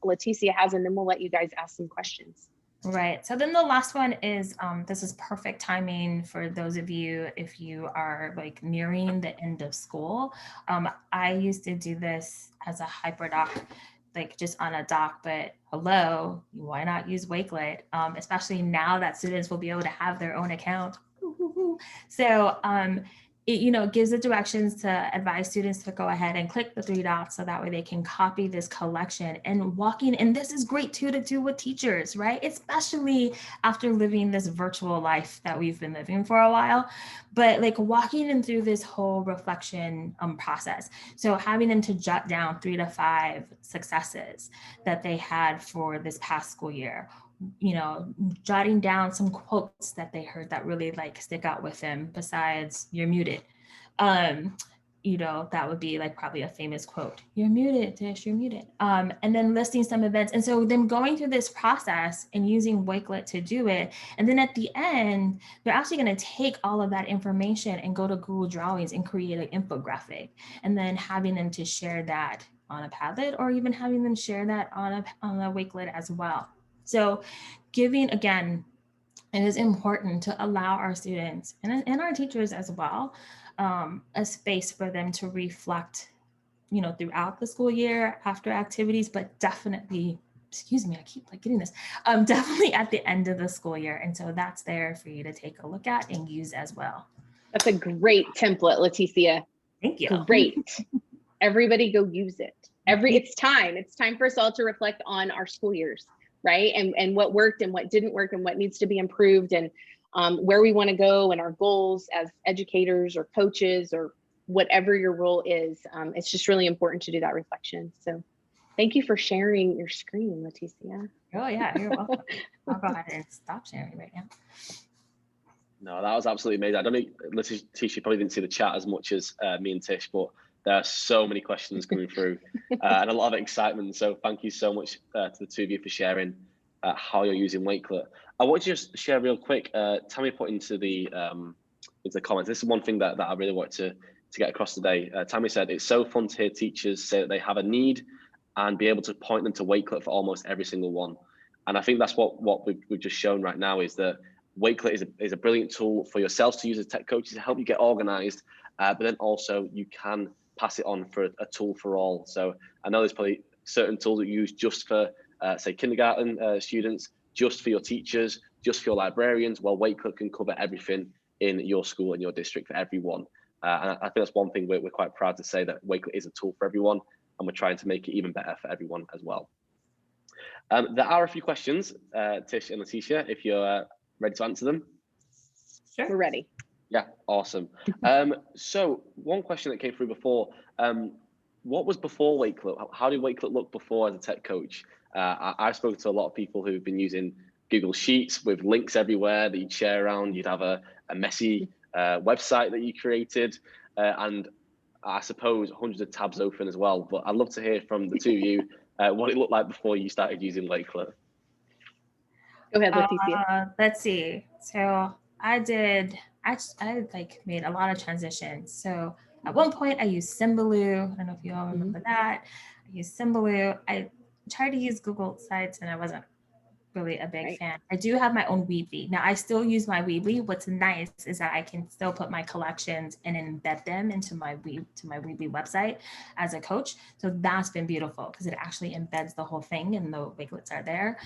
Leticia has, and then we'll let you guys ask some questions. Right. So then the last one is, this is perfect timing for those of you, if you are like nearing the end of school. I used to do this as a hyperdoc, like just on a doc, but hello, why not use Wakelet? Especially now that students will be able to have their own account. So it gives the directions to advise students to go ahead and click the 3 dots so that way they can copy this collection and walking. And this is great too to do with teachers, right? Especially after living this virtual life that we've been living for a while, but like walking them through this whole reflection process. So having them to jot down 3 to 5 successes that they had for this past school year, jotting down some quotes that they heard that really like stick out with them besides "you're muted." That would be like probably a famous quote, "You're muted, Tish, you're muted." And then listing some events. And so them going through this process and using Wakelet to do it. And then at the end, they're actually going to take all of that information and go to Google Drawings and create an infographic, and then having them to share that on a Padlet, or even having them share that on a Wakelet as well. So giving, again, it is important to allow our students and our teachers as well, a space for them to reflect, throughout the school year, after activities, but definitely, I keep like getting this, definitely at the end of the school year. And so that's there for you to take a look at and use as well. That's a great template, Leticia. Thank you. Great. Everybody go use it. It's time for us all to reflect on our school years. Right. And what worked and what didn't work and what needs to be improved, and where we want to go and our goals as educators or coaches or whatever your role is. It's just really important to do that reflection. So thank you for sharing your screen, Leticia. Oh, yeah, you're welcome. I'll go ahead and stop sharing right now. No, that was absolutely amazing. I don't know, Leticia probably didn't see the chat as much as me and Tish, but there are so many questions coming through and a lot of excitement. So thank you so much to the two of you for sharing how you're using Wakelet. I want to just share real quick. Tammy put into the comments. This is one thing that I really want to get across today. Tammy said, "It's so fun to hear teachers say that they have a need and be able to point them to Wakelet for almost every single one." And I think that's what we've just shown right now, is that Wakelet is a brilliant tool for yourselves to use as tech coaches to help you get organized, but then also you can pass it on for a tool for all. So I know there's probably certain tools that you use just for, say, kindergarten students, just for your teachers, just for your librarians. Well, Wakelet can cover everything in your school and your district for everyone. And I think that's one thing we're quite proud to say, that Wakelet is a tool for everyone, and we're trying to make it even better for everyone as well. There are a few questions, Tish and Leticia, if you're ready to answer them. Sure. We're ready. Yeah, awesome. So one question that came through before, what was before Wakelet? How did Wakelet look before as a tech coach? I've spoken to a lot of people who've been using Google Sheets with links everywhere that you'd share around. You'd have a messy website that you created, and I suppose hundreds of tabs open as well. But I'd love to hear from the two of you what it looked like before you started using Wakelet. Go ahead, Leticia. Let's see. So I like made a lot of transitions. So at one point I used Symbaloo. I don't know if you all remember that. I used Symbaloo. I tried to use Google Sites and I wasn't really a big fan. I do have my own Weebly. Now I still use my Weebly. What's nice is that I can still put my collections and embed them into my Weebly website as a coach. So that's been beautiful because it actually embeds the whole thing and the Wakelets are there.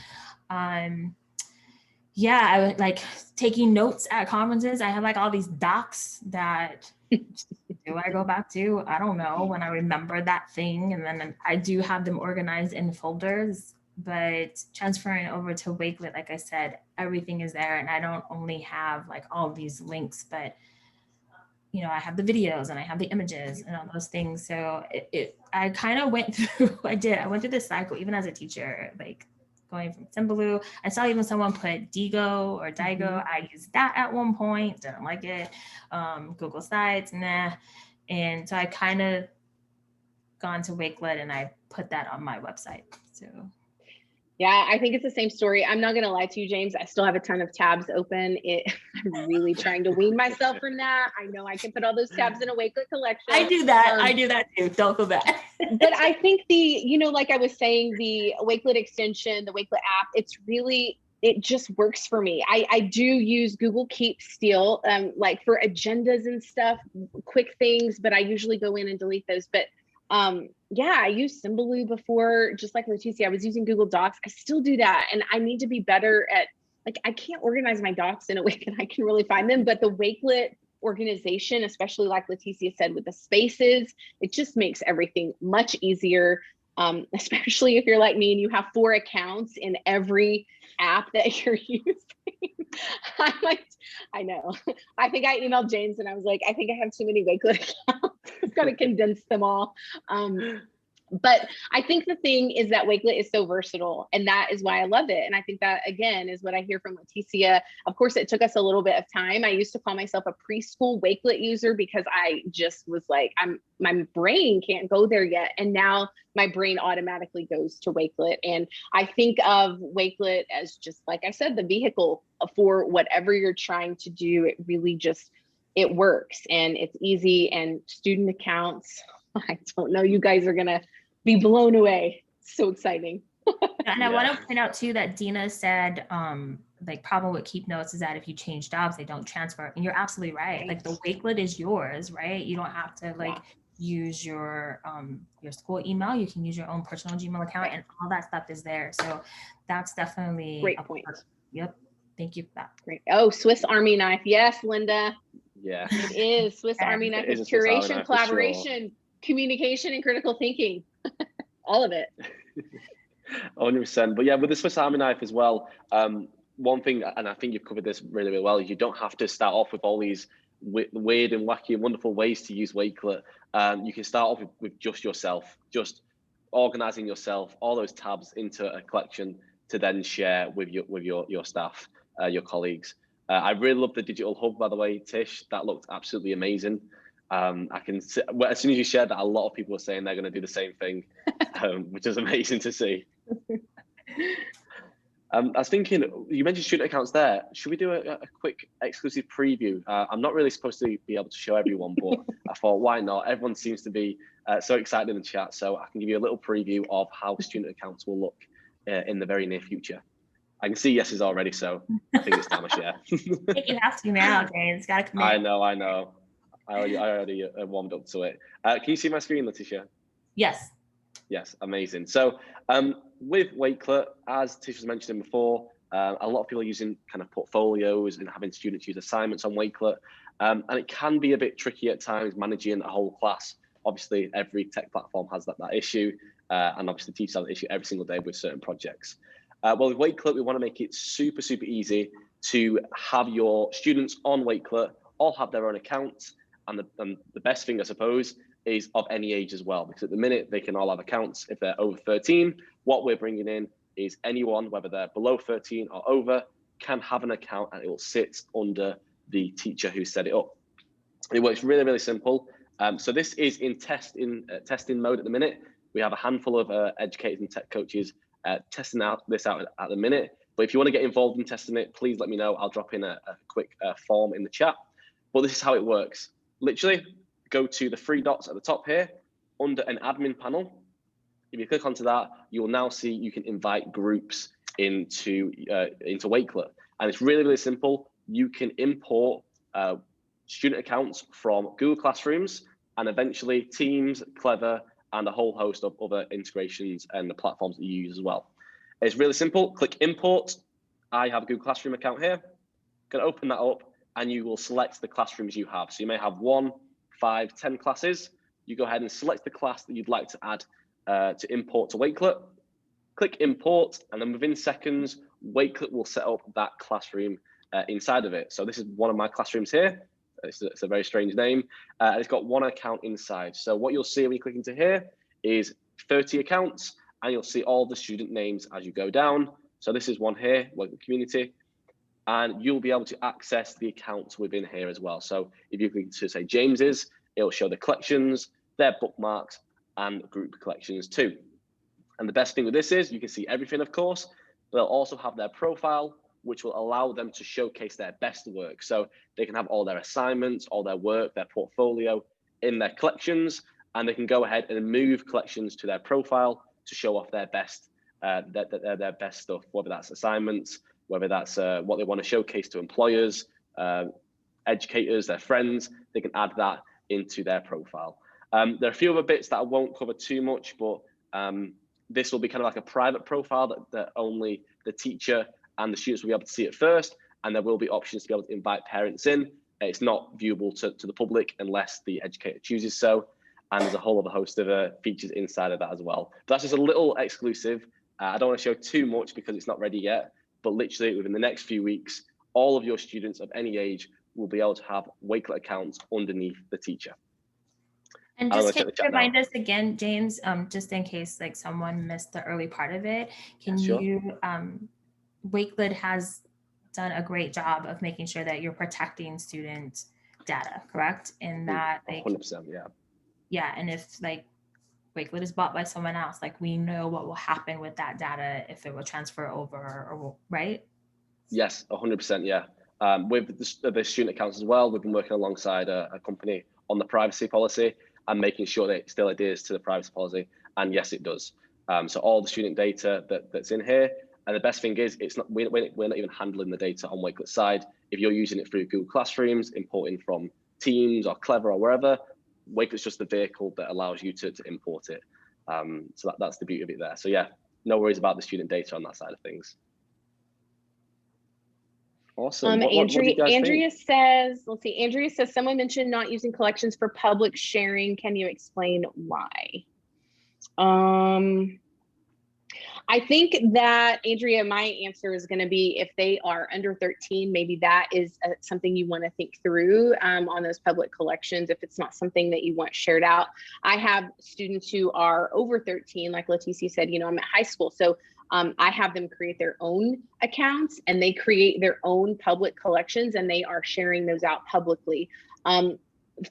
Yeah, I would like taking notes at conferences. I have like all these docs that do I go back to? I don't know when I remember that thing. And then I do have them organized in folders, but transferring over to Wakelet, like I said, everything is there. And I don't only have like all these links, but I have the videos and I have the images and all those things. So I kind of went through, I went through this cycle, even as a teacher, like going from Symbaloo. I saw even someone put Digo or Daigo. I used that at one point, didn't like it. Google Sites, nah. And so I kind of gone to Wakelet and I put that on my website. So yeah, I think it's the same story. I'm not going to lie to you, James. I still have a ton of tabs open. I'm really trying to wean myself from that. I know I can put all those tabs in a Wakelet collection. I do that. I do that too. Don't feel bad. But I think like I was saying, the Wakelet extension, the Wakelet app, it just works for me. I do use Google Keep still, like for agendas and stuff, quick things, but I usually go in and delete those. But yeah, I used Symbaloo before, just like Leticia. I was using Google Docs. I still do that. And I need to be better at, like, I can't organize my docs in a way that I can really find them. But the Wakelet organization, especially like Leticia said, with the spaces, it just makes everything much easier. Especially if you're like me and you have 4 accounts in every app that you're using. I'm like, I know. I think I emailed James and I was like, I think I have too many Wakelet accounts. I've got to condense them all. But I think the thing is that Wakelet is so versatile, and that is why I love it. And I think that, again, is what I hear from Leticia. Of course, it took us a little bit of time. I used to call myself a preschool Wakelet user because I just was like, my brain can't go there yet. And now my brain automatically goes to Wakelet. And I think of Wakelet as, just like I said, the vehicle for whatever you're trying to do. It really it works and it's easy. And student accounts, I don't know, you guys are going to be blown away. So exciting. And I want to point out too that Dina said, like, problem with Keep Notes is that if you change jobs, they don't transfer. And you're absolutely right. Like, the Wakelet is yours, right? You don't have to use your school email. You can use your own personal Gmail account, and all that stuff is there. So that's definitely great point. Yep. Thank you for that. Great. Oh, Swiss Army knife. Yes, Linda. Yeah. It is Swiss Army knife. It's curation, collaboration, communication, and critical thinking. All of it. 100%. But yeah, with the Swiss Army knife as well, one thing, and I think you've covered this really, really well, is you don't have to start off with all these weird and wacky and wonderful ways to use Wakelet. You can start off with just yourself, just organizing yourself, all those tabs into a collection to then share with your staff, your colleagues. I really love the digital hub, by the way, Tish. That looked absolutely amazing. I can see, as soon as you shared that, a lot of people are saying they're going to do the same thing, which is amazing to see. I was thinking, you mentioned student accounts there. Should we do a quick exclusive preview? I'm not really supposed to be able to show everyone, but I thought, why not? Everyone seems to be so excited in the chat, so I can give you a little preview of how student accounts will look in the very near future. I can see yeses already, so I think it's time to share. I think you have to now, James. It's got to commit. I know. I already warmed up to it. Can you see my screen, Leticia? Yes. Yes, amazing. So with Wakelet, as Tish was mentioning before, a lot of people are using kind of portfolios and having students use assignments on Wakelet. And it can be a bit tricky at times managing a whole class. Obviously, every tech platform has that issue. And obviously teachers have that issue every single day with certain projects. Well, with Wakelet, we want to make it super, super easy to have your students on Wakelet all have their own accounts. And the best thing, I suppose, is of any age as well, because at the minute they can all have accounts. If they're over 13, what we're bringing in is anyone, whether they're below 13 or over, can have an account, and it will sit under the teacher who set it up. It works really, really simple. So this is in testing mode at the minute. We have a handful of educators and tech coaches testing this out at the minute, but But if you want to get involved in testing it, please let me know. I'll drop in a quick form in the chat. But this is how it works. Literally, go to the three dots at the top here under an admin panel. If you click onto that, you will now see you can invite groups into Wakelet. And it's really, really simple. You can import student accounts from Google Classrooms and eventually Teams, Clever, and a whole host of other integrations and the platforms that you use as well. It's really simple. Click import. I have a Google Classroom account here. Going to open that up and you will select the classrooms you have. So you may have 1, 5, 10 classes. You go ahead and select the class that you'd like to add to import to Wakelet. Click import, and then within seconds, Wakelet will set up that classroom inside of it. So this is one of my classrooms here. It's a very strange name. It's got one account inside. So what you'll see when you click into here is 30 accounts, and you'll see all the student names as you go down. So this is one here, Wakelet Community, and you'll be able to access the accounts within here as well. So if you click to say James's, it'll show the collections, their bookmarks, and group collections too. And the best thing with this is you can see everything, of course, but they'll also have their profile, which will allow them to showcase their best work. So they can have all their assignments, all their work, their portfolio in their collections, and they can go ahead and move collections to their profile to show off their best, their best stuff, whether that's assignments, whether that's what they want to showcase to employers, educators, their friends. They can add that into their profile. There are a few other bits that I won't cover too much, but this will be kind of like a private profile that only the teacher and the students will be able to see it first, and there will be options to be able to invite parents in. It's not viewable to the public unless the educator chooses so, and there's a whole other host of features inside of that as well. But that's just a little exclusive. I don't want to show too much because it's not ready yet, but literally within the next few weeks, all of your students of any age will be able to have Wakelet accounts underneath the teacher. And just can you remind us again, James, just in case like someone missed the early part of it, can you, Wakelet has done a great job of making sure that you're protecting student data, correct? In that, like, 100%, yeah. Yeah, and if like Wakelet is bought by someone else, like we know what will happen with that data if it will transfer over, or right? Yes, 100%, yeah. With the student accounts as well, we've been working alongside a company on the privacy policy and making sure that it still adheres to the privacy policy. And yes, it does. So all the student data that's in here, and the best thing is, it's not we're not even handling the data on Wakelet's side. If you're using it through Google Classrooms, importing from Teams or Clever or wherever, Wakelet's just the vehicle that allows you to import it. So that's the beauty of it there. So yeah, no worries about the student data on that side of things. Awesome. Andrea says, let's see, Andrea says, someone mentioned not using collections for public sharing. Can you explain why? I think that, Andrea, my answer is going to be if they are under 13, maybe that is something you want to think through on those public collections, if it's not something that you want shared out. I have students who are over 13, like Leticia said, you know, I'm at high school. So I have them create their own accounts and they create their own public collections and they are sharing those out publicly.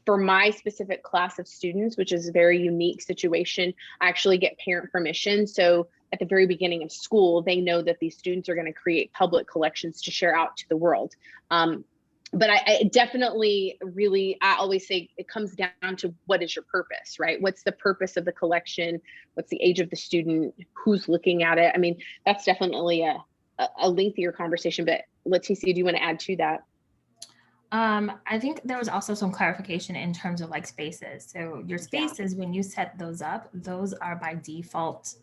For my specific class of students, which is a very unique situation, I actually get parent permission. So at the very beginning of school, they know that these students are going to create public collections to share out to the world. But I definitely really, I always say it comes down to what is your purpose, right? What's the purpose of the collection? What's the age of the student? Who's looking at it? I mean, that's definitely a lengthier conversation, but Leticia, do you want to add to that? I think there was also some clarification in terms of like spaces. So your spaces, when you set those up, those are by default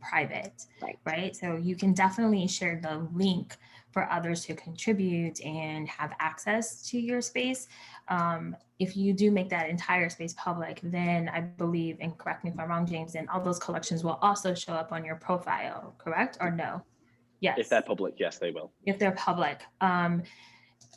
private, right? So you can definitely share the link for others to contribute and have access to your space. If you do make that entire space public, then I believe, and correct me if I'm wrong, James, and all those collections will also show up on your profile, correct or no? Yes. If they're public, yes, they will. If they're public.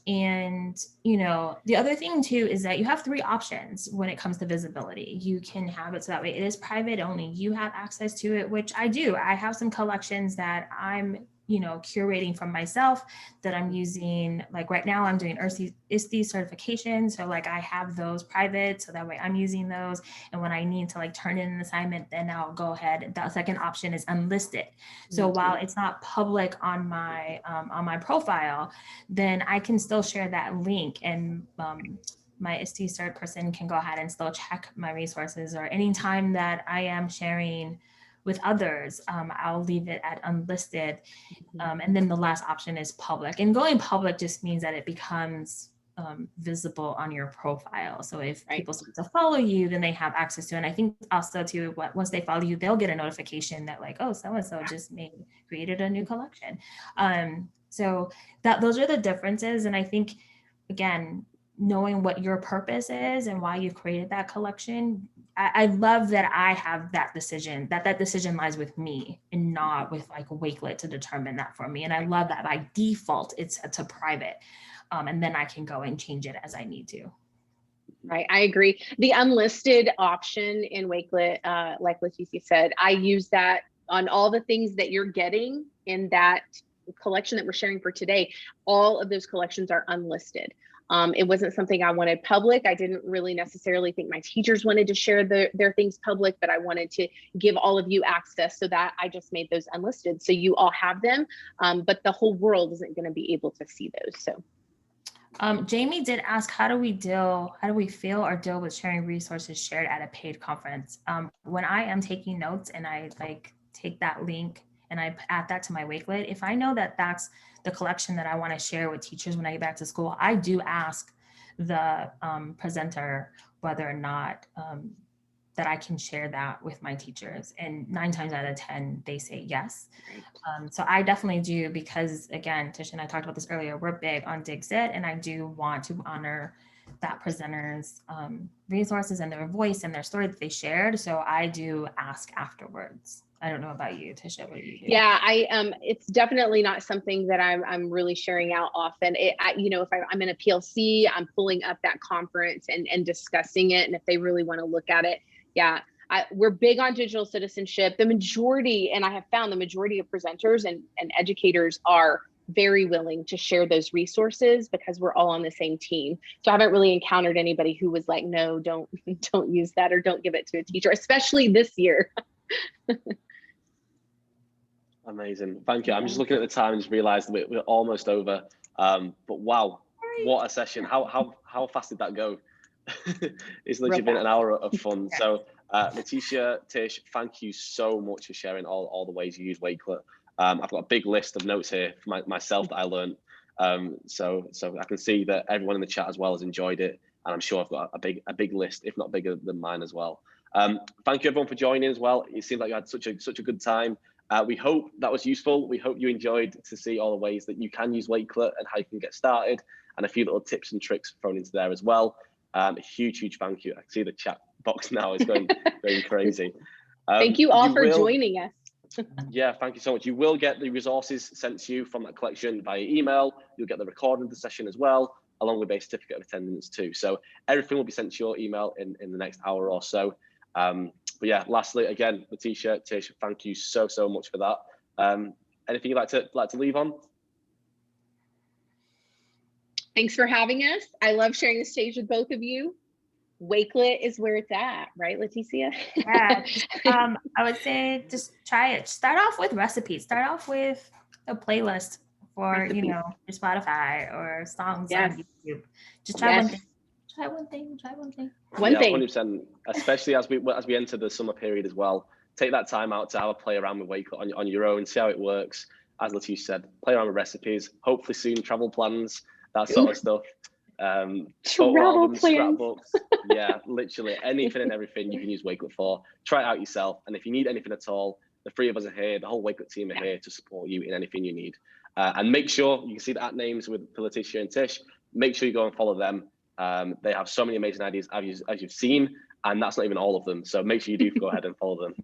And, you know, the other thing too is that you have 3 options when it comes to visibility. You can have it so that way it is private, only you have access to it, which I do. I have some collections that I'm curating from myself, that I'm using, like right now I'm doing ISTE certification. So like I have those private, so that way I'm using those. And when I need to like turn in an assignment, then I'll go ahead. The second option is unlisted. So while it's not public on my profile, then I can still share that link, and my ISTE cert person can go ahead and still check my resources, or anytime that I am sharing with others, I'll leave it at unlisted. And then the last option is public. And going public just means that it becomes visible on your profile. So if people start to follow you, then they have access to it. And I think also too, once they follow you, they'll get a notification that like, oh, so-and-so just created a new collection. So those are the differences. And I think, again, knowing what your purpose is and why you've created that collection, I love that I have that decision, that decision lies with me and not with like Wakelet to determine that for me. And I love that by default, it's to private. And then I can go and change it as I need to. Right, I agree. The unlisted option in Wakelet, like Leticia said, I use that on all the things that you're getting in that collection that we're sharing for today. All of those collections are unlisted. It wasn't something I wanted public. I didn't really necessarily think my teachers wanted to share their things public, but I wanted to give all of you access, so that I just made those unlisted. So you all have them, but the whole world isn't going to be able to see those. So Jamie did ask, how do we feel or deal with sharing resources shared at a paid conference? When I am taking notes and I like take that link and I add that to my Wakelet, if I know that that's the collection that I want to share with teachers when I get back to school, I do ask the presenter whether or not that I can share that with my teachers. And 9 times out of 10, they say yes. So I definitely do, because again, Tish and I talked about this earlier, we're big on Dig Sit, and I do want to honor that presenter's resources and their voice and their story that they shared. So I do ask afterwards. I don't know about you, Tisha, what do you do? Yeah, it's definitely not something that I'm really sharing out often. If I'm in a PLC, I'm pulling up that conference and discussing it. And if they really want to look at it, yeah, we're big on digital citizenship. The majority, and I have found the majority of presenters and educators are very willing to share those resources because we're all on the same team. So I haven't really encountered anybody who was like, no, don't use that, or don't give it to a teacher, especially this year. Amazing. Thank you. I'm just looking at the time and just realized we're almost over. But wow, what a session. How fast did that go? It's literally been an hour of fun. So Leticia, Tish, thank you so much for sharing all the ways you use Wakelet. I've got a big list of notes here for myself that I learned. So I can see that everyone in the chat as well has enjoyed it. And I'm sure I've got a big list, if not bigger than mine as well. Thank you everyone for joining as well. It seemed like you had such a good time. We hope that was useful. We hope you enjoyed to see all the ways that you can use Wakelet and how you can get started, and a few little tips and tricks thrown into there as well. A huge thank you. I can see the chat box now is going crazy. Thank you all for joining us. Yeah, thank you so much. You will get the resources sent to you from that collection via email. You'll get the recording of the session as well, along with a certificate of attendance too. So everything will be sent to your email in the next hour or so. But yeah, lastly, again, Leticia, Tish, thank you so much for that. Anything you'd like to leave on? Thanks for having us. I love sharing the stage with both of you. Wakelet is where it's at, right, Leticia? Yeah. I would say just try it. Start off with recipes. Start off with a playlist for your Spotify or songs on YouTube. Just try one thing. Try one thing. One thing. 100%. Especially as we enter the summer period as well. Take that time out to have a play around with Wakelet on your own. See how it works. As Leticia said, play around with recipes. Hopefully soon travel plans, that sort of stuff. Photo albums, scrapbooks. Yeah, literally anything and everything you can use Wakelet for. Try it out yourself. And if you need anything at all, the 3 of us are here. The whole Wakelet team are here to support you in anything you need. And make sure you can see the @ names with Leticia and Tish. Make sure you go and follow them. They have so many amazing ideas as you've seen, and that's not even all of them. So make sure you do go ahead and follow them.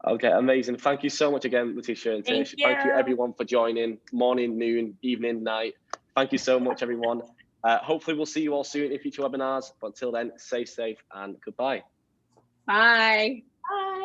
Okay, amazing. Thank you so much again, Leticia and Tish. Thank you everyone for joining. Morning, noon, evening, night. Thank you so much, everyone. Hopefully we'll see you all soon in future webinars. But until then, stay safe and goodbye. Bye. Bye.